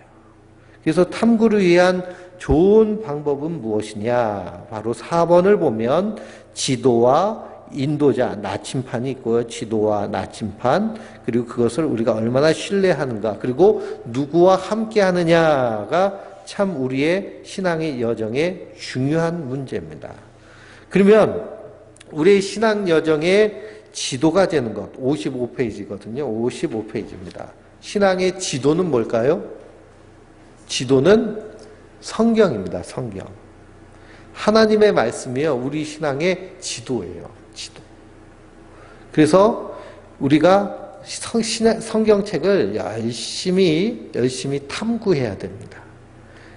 그래서 탐구를 위한 좋은 방법은 무엇이냐? 바로 4번을 보면 지도와 인도자, 나침판이 있고요. 지도와 나침판, 그리고 그것을 우리가 얼마나 신뢰하는가, 그리고 누구와 함께 하느냐가 참 우리의 신앙의 여정의 중요한 문제입니다. 그러면 우리의 신앙 여정의 지도가 되는 것, 55페이지거든요. 55페이지입니다. 신앙의 지도는 뭘까요? 지도는 성경입니다. 성경. 하나님의 말씀이요. 우리 신앙의 지도예요. 지도. 그래서 우리가 성경책을 열심히 탐구해야 됩니다.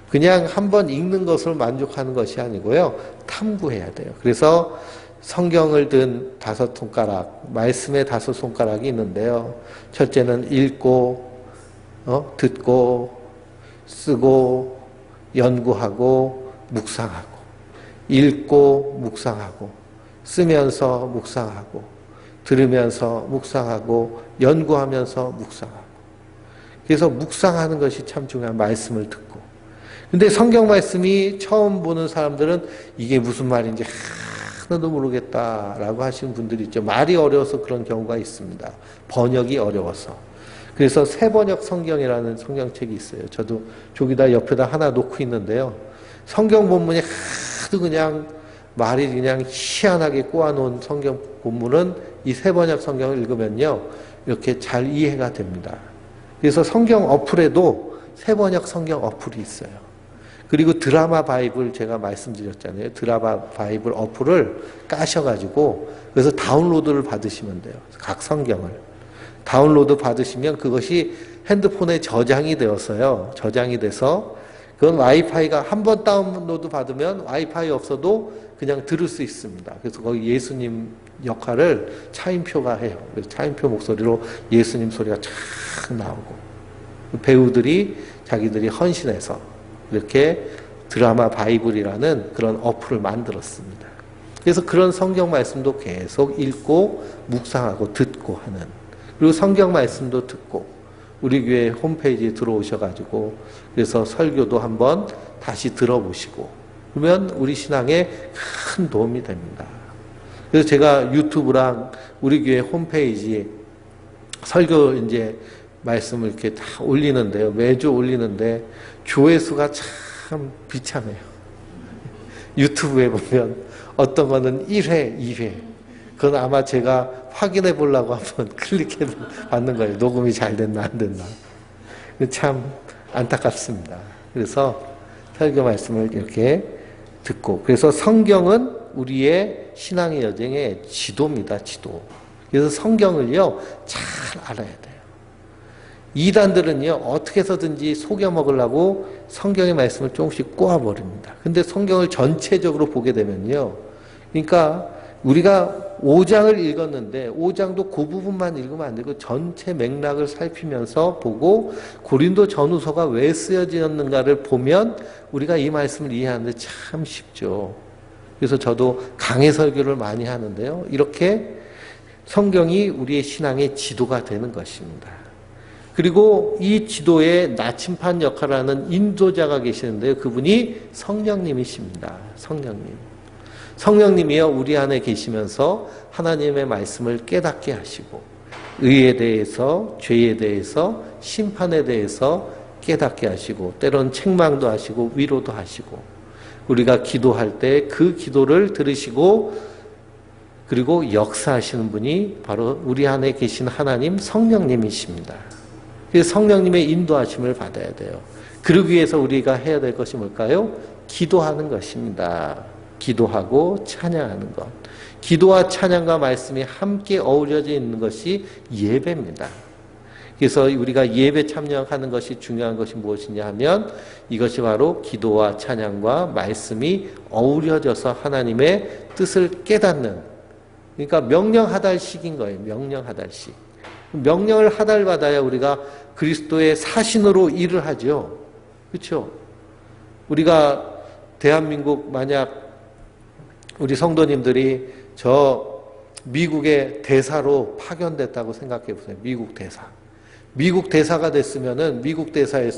그냥 한번 읽는 것을 만족하는 것이 아니고요. 탐구해야 돼요. 그래서 성경을 든 5손가락, 말씀의 5손가락이 있는데요. 첫째는 읽고 듣고 쓰고 연구하고 묵상하고 읽고 묵상하고 쓰면서 묵상하고 들으면서 묵상하고 연구하면서 묵상하고 그래서 묵상하는 것이 참 중요한 말씀을 듣고 근데 성경 말씀이 처음 보는 사람들은 이게 무슨 말인지 하나도 모르겠다라고 하시는 분들이 있죠. 말이 어려워서 그런 경우가 있습니다. 번역이 어려워서. 그래서 새번역 성경이라는 성경책이 있어요. 저도 저기다 옆에다 하나 놓고 있는데요. 성경 본문이 하도 그냥 말이 그냥 희한하게 꼬아놓은 성경 본문은 이 새번역 성경을 읽으면요. 이렇게 잘 이해가 됩니다. 그래서 성경 어플에도 새번역 성경 어플이 있어요. 그리고 드라마 바이블 제가 말씀드렸잖아요. 드라마 바이블 어플을 까셔가지고 그래서 다운로드를 받으시면 돼요. 각 성경을. 다운로드 받으시면 그것이 핸드폰에 저장이 되었어요. 저장이 돼서 그건 와이파이가 한 번 다운로드 받으면 와이파이 없어도 그냥 들을 수 있습니다. 그래서 거기 예수님 역할을 차인표가 해요. 그래서 차인표 목소리로 예수님 소리가 쫙 나오고 배우들이 자기들이 헌신해서 이렇게 드라마 바이블이라는 그런 어플을 만들었습니다. 그래서 그런 성경 말씀도 계속 읽고 묵상하고 듣고 하는 그리고 성경 말씀도 듣고 우리 교회 홈페이지에 들어오셔가지고 그래서 설교도 한번 다시 들어보시고 그러면 우리 신앙에 큰 도움이 됩니다. 그래서 제가 유튜브랑 우리 교회 홈페이지에 설교 이제 말씀을 이렇게 다 올리는데요. 매주 올리는데 조회수가 참 비참해요. 유튜브에 보면 어떤 거는 1회, 2회. 그건 아마 제가 확인해 보려고 한번 클릭해 봤는 거예요. 녹음이 잘 됐나 안 됐나. 참 안타깝습니다. 그래서 설교 말씀을 이렇게 듣고 그래서 성경은 우리의 신앙의 여정의 지도입니다. 지도. 그래서 성경을요 잘 알아야 돼요. 이단들은요 어떻게 해서든지 속여 먹으려고 성경의 말씀을 조금씩 꼬아버립니다. 근데 성경을 전체적으로 보게 되면요 그러니까 우리가 5장을 읽었는데 5장도 그 부분만 읽으면 안 되고 전체 맥락을 살피면서 보고 고린도 전후서가 왜 쓰여졌는가를 보면 우리가 이 말씀을 이해하는데 참 쉽죠. 그래서 저도 강해 설교를 많이 하는데요. 이렇게 성경이 우리의 신앙의 지도가 되는 것입니다. 그리고 이 지도에 나침판 역할을 하는 인도자가 계시는데요. 그분이 성령님이십니다. 성령님. 성령님이요 우리 안에 계시면서 하나님의 말씀을 깨닫게 하시고 의에 대해서 죄에 대해서 심판에 대해서 깨닫게 하시고 때로는 책망도 하시고 위로도 하시고 우리가 기도할 때 그 기도를 들으시고 그리고 역사하시는 분이 바로 우리 안에 계신 하나님 성령님이십니다. 그래서 성령님의 인도하심을 받아야 돼요. 그러기 위해서 우리가 해야 될 것이 뭘까요? 기도하는 것입니다. 기도하고 찬양하는 것. 기도와 찬양과 말씀이 함께 어우러져 있는 것이 예배입니다. 그래서 우리가 예배 참여하는 것이 중요한 것이 무엇이냐 하면 이것이 바로 기도와 찬양과 말씀이 어우러져서 하나님의 뜻을 깨닫는 그러니까 명령하달식인 거예요. 명령하달식. 명령을 하달받아야 우리가 그리스도의 사신으로 일을 하죠. 그렇죠? 우리가 대한민국 만약 우리 성도님들이 저 미국의 대사로 파견됐다고 생각해 보세요. 미국 대사. 미국 대사가 됐으면은 미국 대사에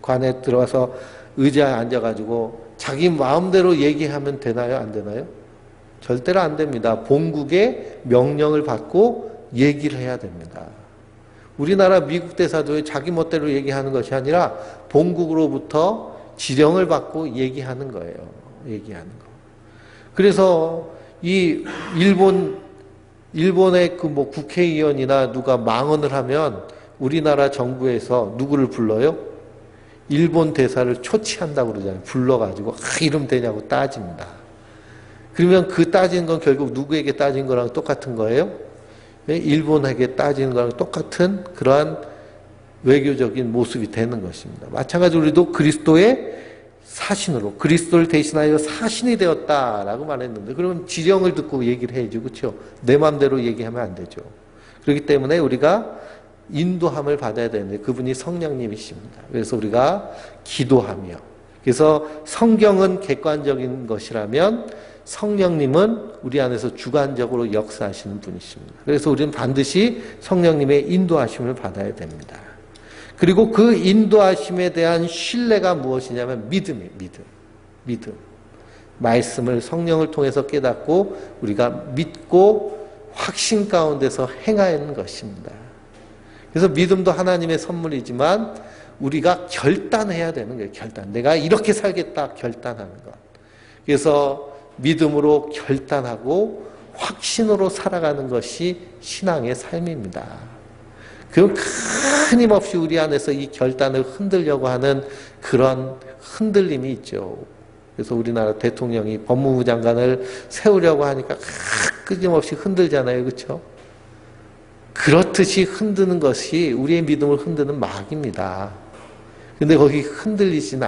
관에 들어와서 의자에 앉아가지고 자기 마음대로 얘기하면 되나요? 안 되나요? 절대로 안 됩니다. 본국의 명령을 받고 얘기를 해야 됩니다. 우리나라 미국 대사도 자기 멋대로 얘기하는 것이 아니라 본국으로부터 지령을 받고 얘기하는 거예요. 얘기하는 거. 그래서 이 일본의 그 뭐 국회의원이나 누가 망언을 하면 우리나라 정부에서 누구를 불러요? 일본 대사를 초치한다고 그러잖아요. 불러가지고 이름 되냐고 따집니다. 그러면 그 따지는 건 결국 누구에게 따진 거랑 똑같은 거예요? 일본에게 따지는 거랑 똑같은 그러한 외교적인 모습이 되는 것입니다. 마찬가지로 우리도 그리스도의 사신으로 그리스도를 대신하여 사신이 되었다라고 말했는데 그러면 지령을 듣고 얘기를 해야죠. 그렇죠? 내 마음대로 얘기하면 안 되죠. 그렇기 때문에 우리가 인도함을 받아야 되는데 그분이 성령님이십니다. 그래서 우리가 기도하며, 그래서 성경은 객관적인 것이라면 성령님은 우리 안에서 주관적으로 역사하시는 분이십니다. 그래서 우리는 반드시 성령님의 인도하심을 받아야 됩니다. 그리고 그 인도하심에 대한 신뢰가 무엇이냐면 믿음이에요. 믿음. 말씀을 성령을 통해서 깨닫고 우리가 믿고 확신 가운데서 행하는 것입니다. 그래서 믿음도 하나님의 선물이지만 우리가 결단해야 되는 거예요. 결단. 내가 이렇게 살겠다 결단하는 것. 그래서 믿음으로 결단하고 확신으로 살아가는 것이 신앙의 삶입니다. 그럼 끊임없이 우리 안에서 이 결단을 흔들려고 하는 그런 흔들림이 있죠. 그래서 우리나라 대통령이 법무부 장관을 세우려고 하니까 끊임없이 흔들잖아요. 그렇죠? 그렇듯이 흔드는 것이 우리의 믿음을 흔드는 막입니다. 근데 거기 흔들리지는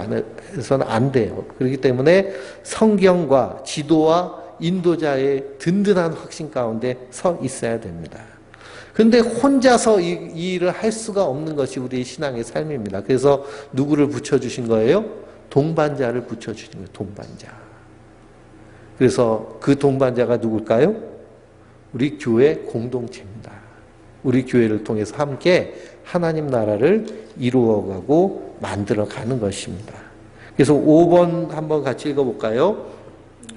않아서는 안 돼요. 그렇기 때문에 성경과 지도와 인도자의 든든한 확신 가운데 서 있어야 됩니다. 근데 혼자서 이 일을 할 수가 없는 것이 우리의 신앙의 삶입니다. 그래서 누구를 붙여주신 거예요? 동반자를 붙여주신 거예요. 동반자. 그래서 그 동반자가 누굴까요? 우리 교회 공동체입니다. 우리 교회를 통해서 함께 하나님 나라를 이루어가고 만들어가는 것입니다. 그래서 5번 한번 같이 읽어볼까요?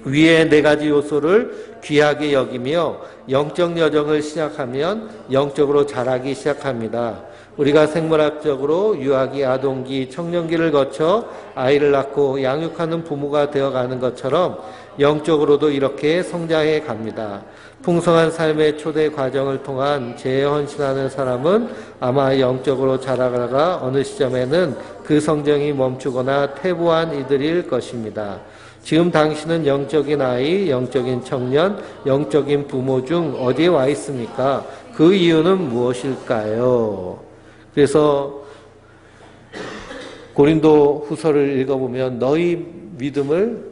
위에 네 가지 요소를 귀하게 여기며 영적 여정을 시작하면 영적으로 자라기 시작합니다. 우리가 생물학적으로 유아기, 아동기, 청년기를 거쳐 아이를 낳고 양육하는 부모가 되어가는 것처럼 영적으로도 이렇게 성장해 갑니다. 풍성한 삶의 초대 과정을 통한 재헌신하는 사람은 아마 영적으로 자라다가 어느 시점에는 그 성장이 멈추거나 퇴보한 이들일 것입니다. 지금 당신은 영적인 아이, 영적인 청년, 영적인 부모 중 어디에 와 있습니까? 그 이유는 무엇일까요? 그래서 고린도 후서를 읽어보면 너희 믿음을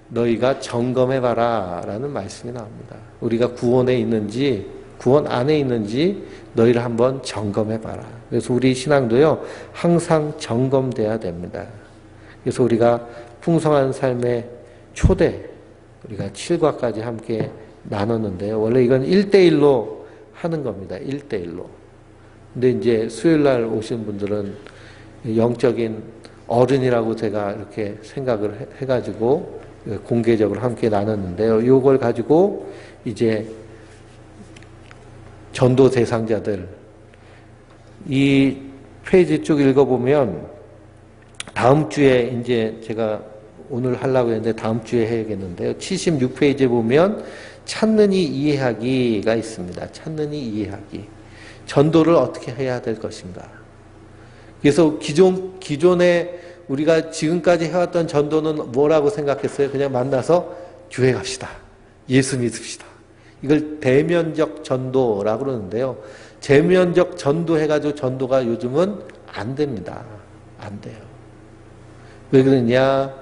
너희가 점검해봐라 라는 말씀이 나옵니다. 우리가 구원에 있는지 구원 안에 있는지 너희를 한번 점검해봐라. 그래서 우리 신앙도요 항상 점검돼야 됩니다. 그래서 우리가 풍성한 삶의 초대 우리가 7과까지 함께 나눴는데요. 원래 이건 1대1로 하는 겁니다. 1대1로. 근데 이제 수요일날 오신 분들은 영적인 어른이라고 제가 이렇게 생각을 해가지고 공개적으로 함께 나눴는데요. 이걸 가지고 이제 전도 대상자들 이 페이지 쭉 읽어보면 다음 주에 이제 제가 오늘 하려고 했는데 다음 주에 해야겠는데요. 76페이지에 보면 찾는 이 이해하기가 있습니다. 찾는 이 이해하기. 전도를 어떻게 해야 될 것인가. 그래서 기존에 우리가 지금까지 해왔던 전도는 뭐라고 생각했어요? 그냥 만나서 교회 갑시다. 예수 믿읍시다. 이걸 대면적 전도라고 그러는데요. 대면적 전도 해가지고 전도가 요즘은 안 됩니다. 안 돼요. 왜 그러냐?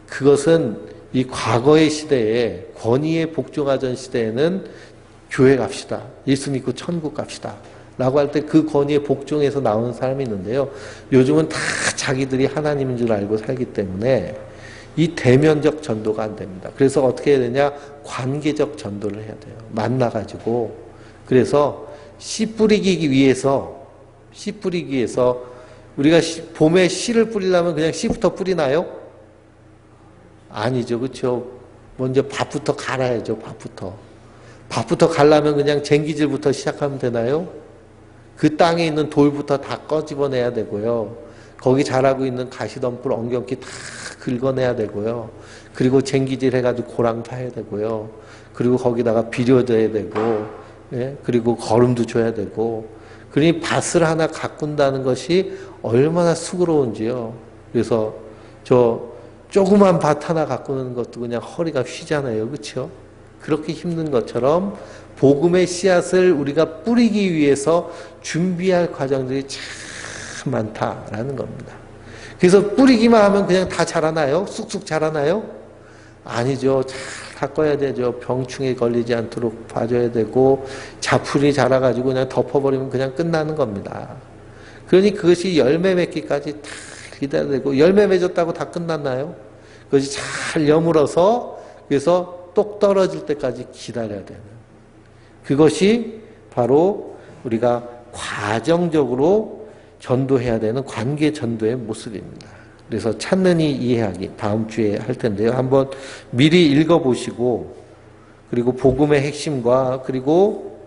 그것은 이 과거의 시대에 권위에 복종하던 시대에는 교회 갑시다. 예수 믿고 천국 갑시다. 라고 할 때 그 권위에 복종해서 나오는 사람이 있는데요. 요즘은 다 자기들이 하나님인 줄 알고 살기 때문에 이 대면적 전도가 안 됩니다. 그래서 어떻게 해야 되냐? 관계적 전도를 해야 돼요. 만나가지고. 그래서 씨 뿌리기 위해서 우리가 봄에 씨를 뿌리려면 그냥 씨부터 뿌리나요? 아니죠. 그렇죠? 먼저 밭부터 갈아야죠. 밭부터 갈려면 그냥 쟁기질부터 시작하면 되나요? 그 땅에 있는 돌부터 다 꺼집어내야 되고요. 거기 자라고 있는 가시덤불, 엉겅퀴 다 긁어내야 되고요. 그리고 쟁기질 해가지고 고랑 파야 되고요. 그리고 거기다가 비료줘야 되고, 예? 그리고 거름도 줘야 되고. 그러니 밭을 하나 가꾼다는 것이 얼마나 수고로운지요. 그래서 저 조그만 밭 하나 가꾸는 것도 그냥 허리가 휘잖아요. 그렇죠? 그렇게 힘든 것처럼 복음의 씨앗을 우리가 뿌리기 위해서 준비할 과정들이 참 많다라는 겁니다. 그래서 뿌리기만 하면 그냥 다 자라나요? 쑥쑥 자라나요? 아니죠. 잘 가꿔야 되죠. 병충해 걸리지 않도록 봐줘야 되고, 자풀이 자라가지고 그냥 덮어버리면 그냥 끝나는 겁니다. 그러니 그것이 열매 맺기까지 다 기다려야 되고, 열매 맺었다고 다 끝났나요? 그것이 잘 여물어서, 그래서 똑 떨어질 때까지 기다려야 되는. 그것이 바로 우리가 과정적으로 전도해야 되는 관계 전도의 모습입니다. 그래서 찾는 이 이해하기 다음 주에 할 텐데요. 한번 미리 읽어보시고, 그리고 복음의 핵심과 그리고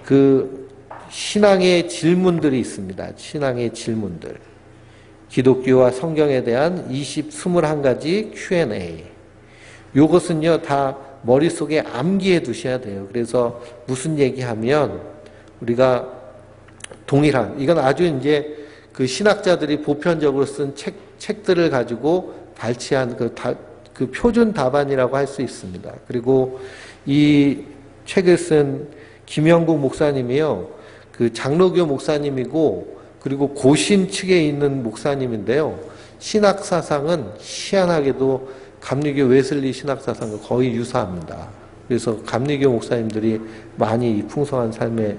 그 신앙의 질문들이 있습니다. 신앙의 질문들. 기독교와 성경에 대한 21가지 Q&A. 요것은요, 다 머릿속에 암기해 두셔야 돼요. 그래서 무슨 얘기하면 우리가 동일한, 이건 아주 이제 그 신학자들이 보편적으로 쓴 책들을 가지고 발췌한 그 표준 답안이라고 할 수 있습니다. 그리고 이 책을 쓴 김영국 목사님이요, 그 장로교 목사님이고, 그리고 고신 측에 있는 목사님인데요. 신학 사상은 희한하게도 감리교 웨슬리 신학 사상과 거의 유사합니다. 그래서 감리교 목사님들이 많이 이 풍성한 삶에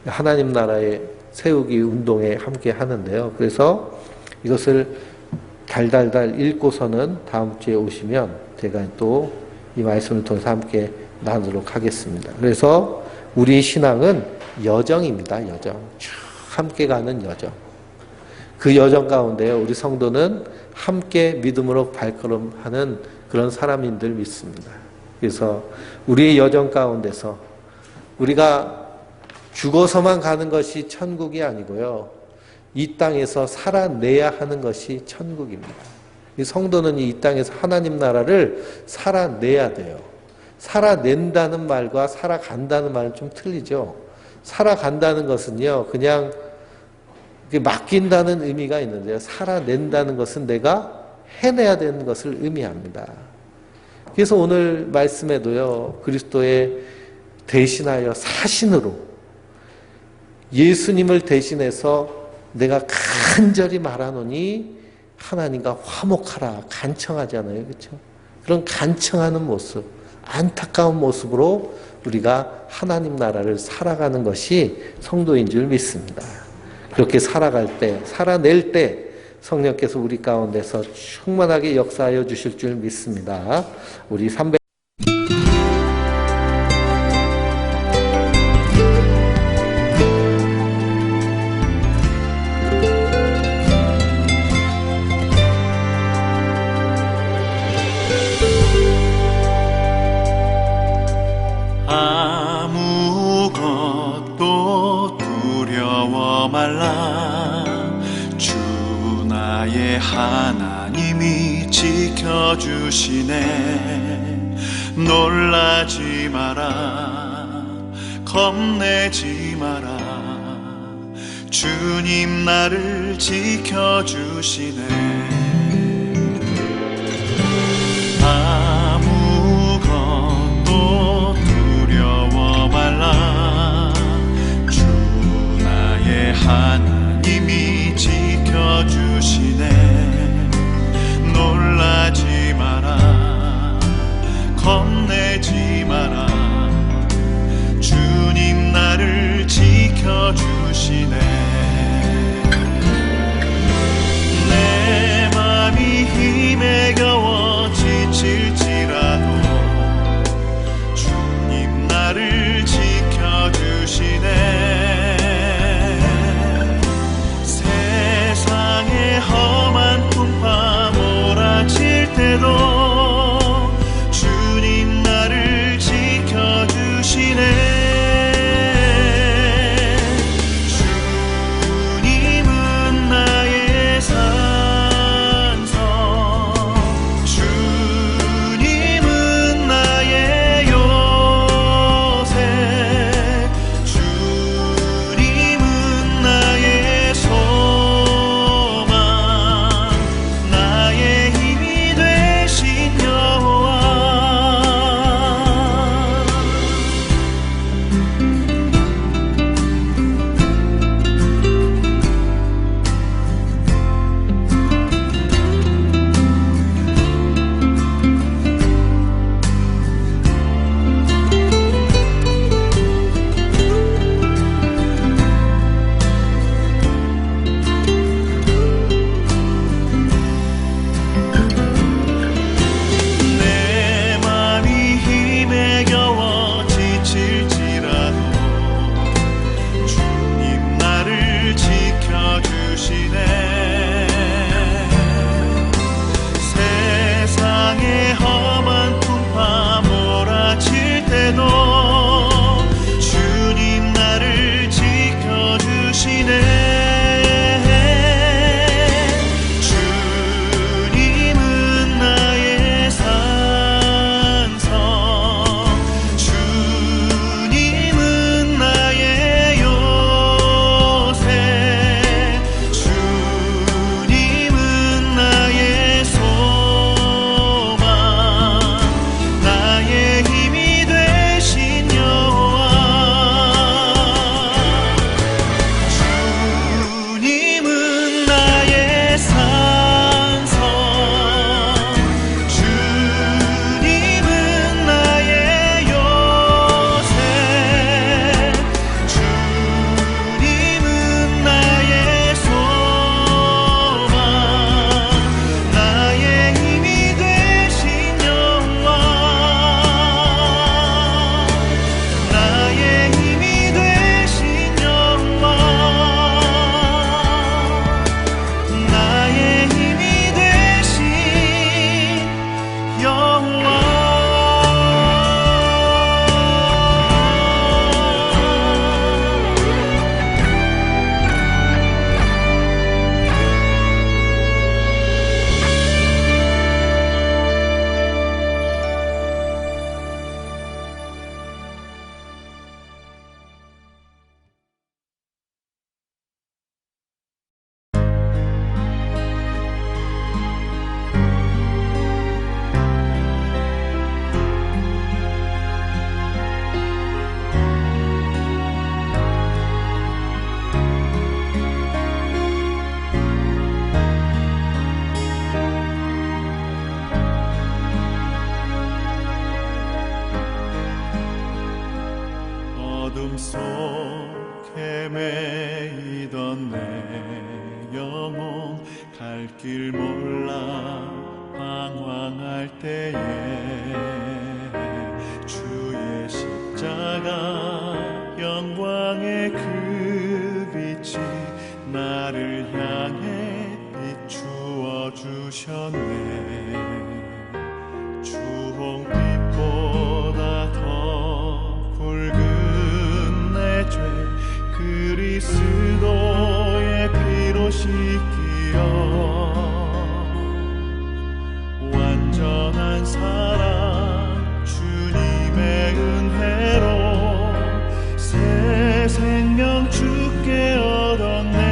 하나님 나라의 세우기 운동에 함께 하는데요. 그래서 이것을 달달달 읽고서는 다음 주에 오시면 제가 또 이 말씀을 통해서 함께 나누도록 하겠습니다. 그래서 우리 신앙은 여정입니다. 여정. 쭉 함께 가는 여정. 그 여정 가운데요, 우리 성도는 함께 믿음으로 발걸음하는 그런 사람인 줄 믿습니다. 그래서 우리의 여정 가운데서 우리가 죽어서만 가는 것이 천국이 아니고요, 이 땅에서 살아내야 하는 것이 천국입니다. 이 성도는 이 땅에서 하나님 나라를 살아내야 돼요. 살아낸다는 말과 살아간다는 말은 좀 틀리죠. 살아간다는 것은요, 그냥 맡긴다는 의미가 있는데요, 살아낸다는 것은 내가 해내야 되는 것을 의미합니다. 그래서 오늘 말씀에도요, 그리스도의 대신하여 사신으로 예수님을 대신해서 내가 간절히 말하노니 하나님과 화목하라 간청하잖아요. 그렇죠? 그런 간청하는 모습, 안타까운 모습으로 우리가 하나님 나라를 살아가는 것이 성도인 줄 믿습니다. 그렇게 살아갈 때, 살아낼 때 성령께서 우리 가운데서 충만하게 역사하여 주실 줄 믿습니다. 우리 300 아무것도 두려워 말라. 주 나의 하나님이 지켜주시네. 놀라지 마라, 겁내지 마라. 주님 나를 지켜주시네. 아무것도 두려워 말라. 주 나의 하나님이 지켜주시네. 놀라지 마라, 겁내지 마라. 주님 나를 지켜주시네. 내 맘이 힘에 겨워 지칠지라도 주님 나를 지켜주시네. 내 영혼 갈 길 몰라 방황할 때에 주의 십자가 영광의 그 빛이 나를 향해 비추어 주셨네. 주홍빛보다 더 붉은 내 죄 그리스도의 피로 씻기어 완전한 사랑 주님의 은혜로 새 생명 주께 얻었네.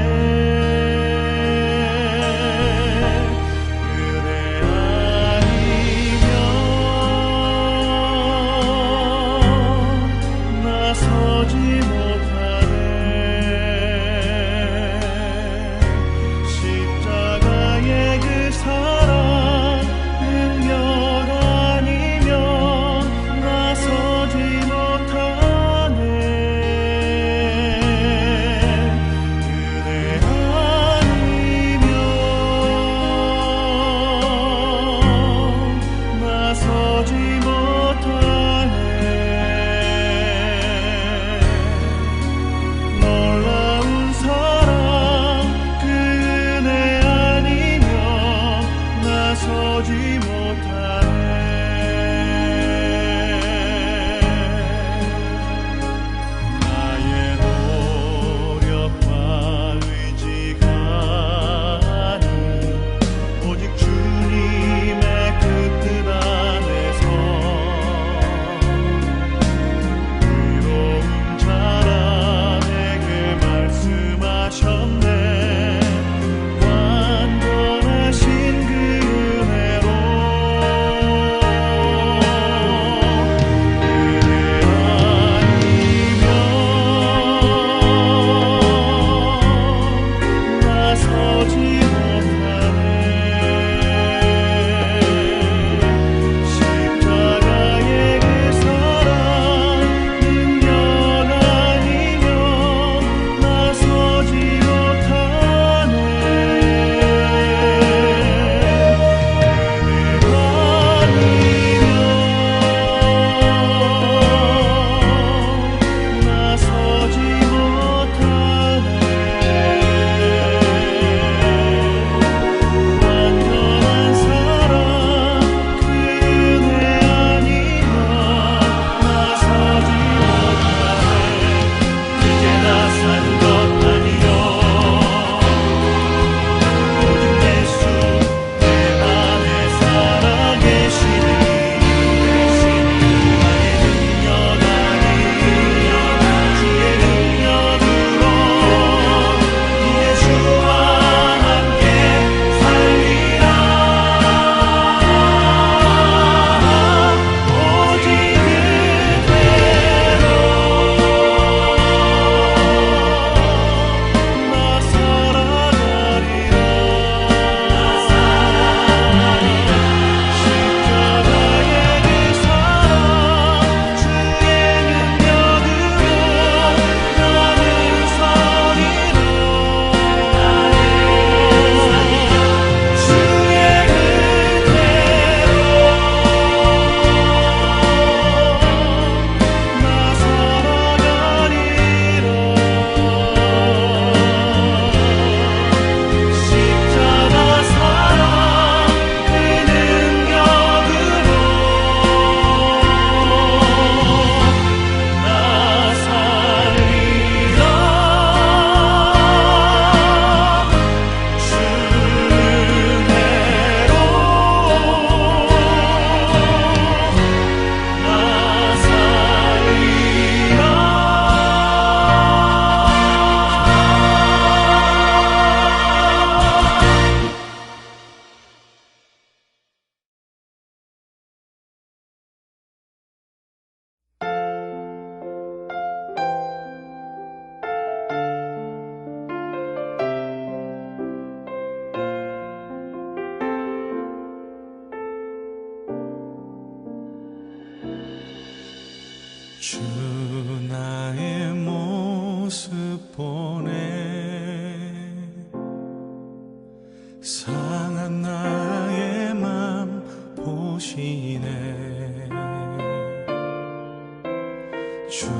주 나의 모습 보네 상한 나의 맘 보시네. 주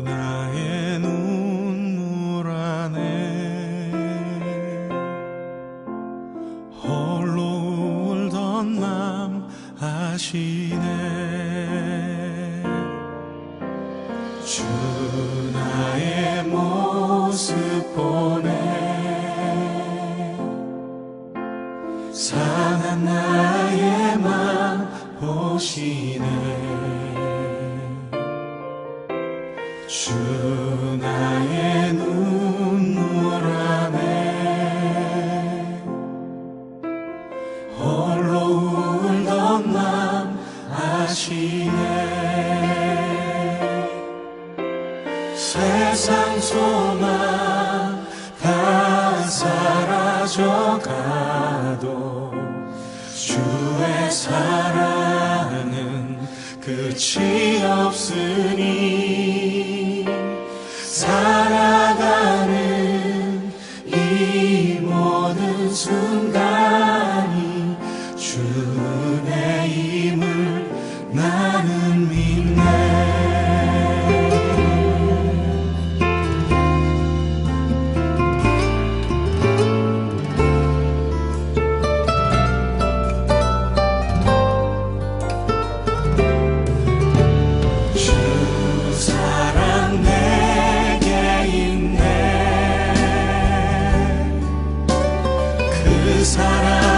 나의 눈물 안에 홀로 울던 맘 아시네. 주 나의 모습 보네. 상한 나의 맘 보시네. 주 나의 눈물 안에 홀로 울던 맘 아시네. 세상 소망 다 사라져가도 주의 사랑은 끝이 없으니 살아가는 이 모든 순간이 주 은혜임을 나는 믿네. 사랑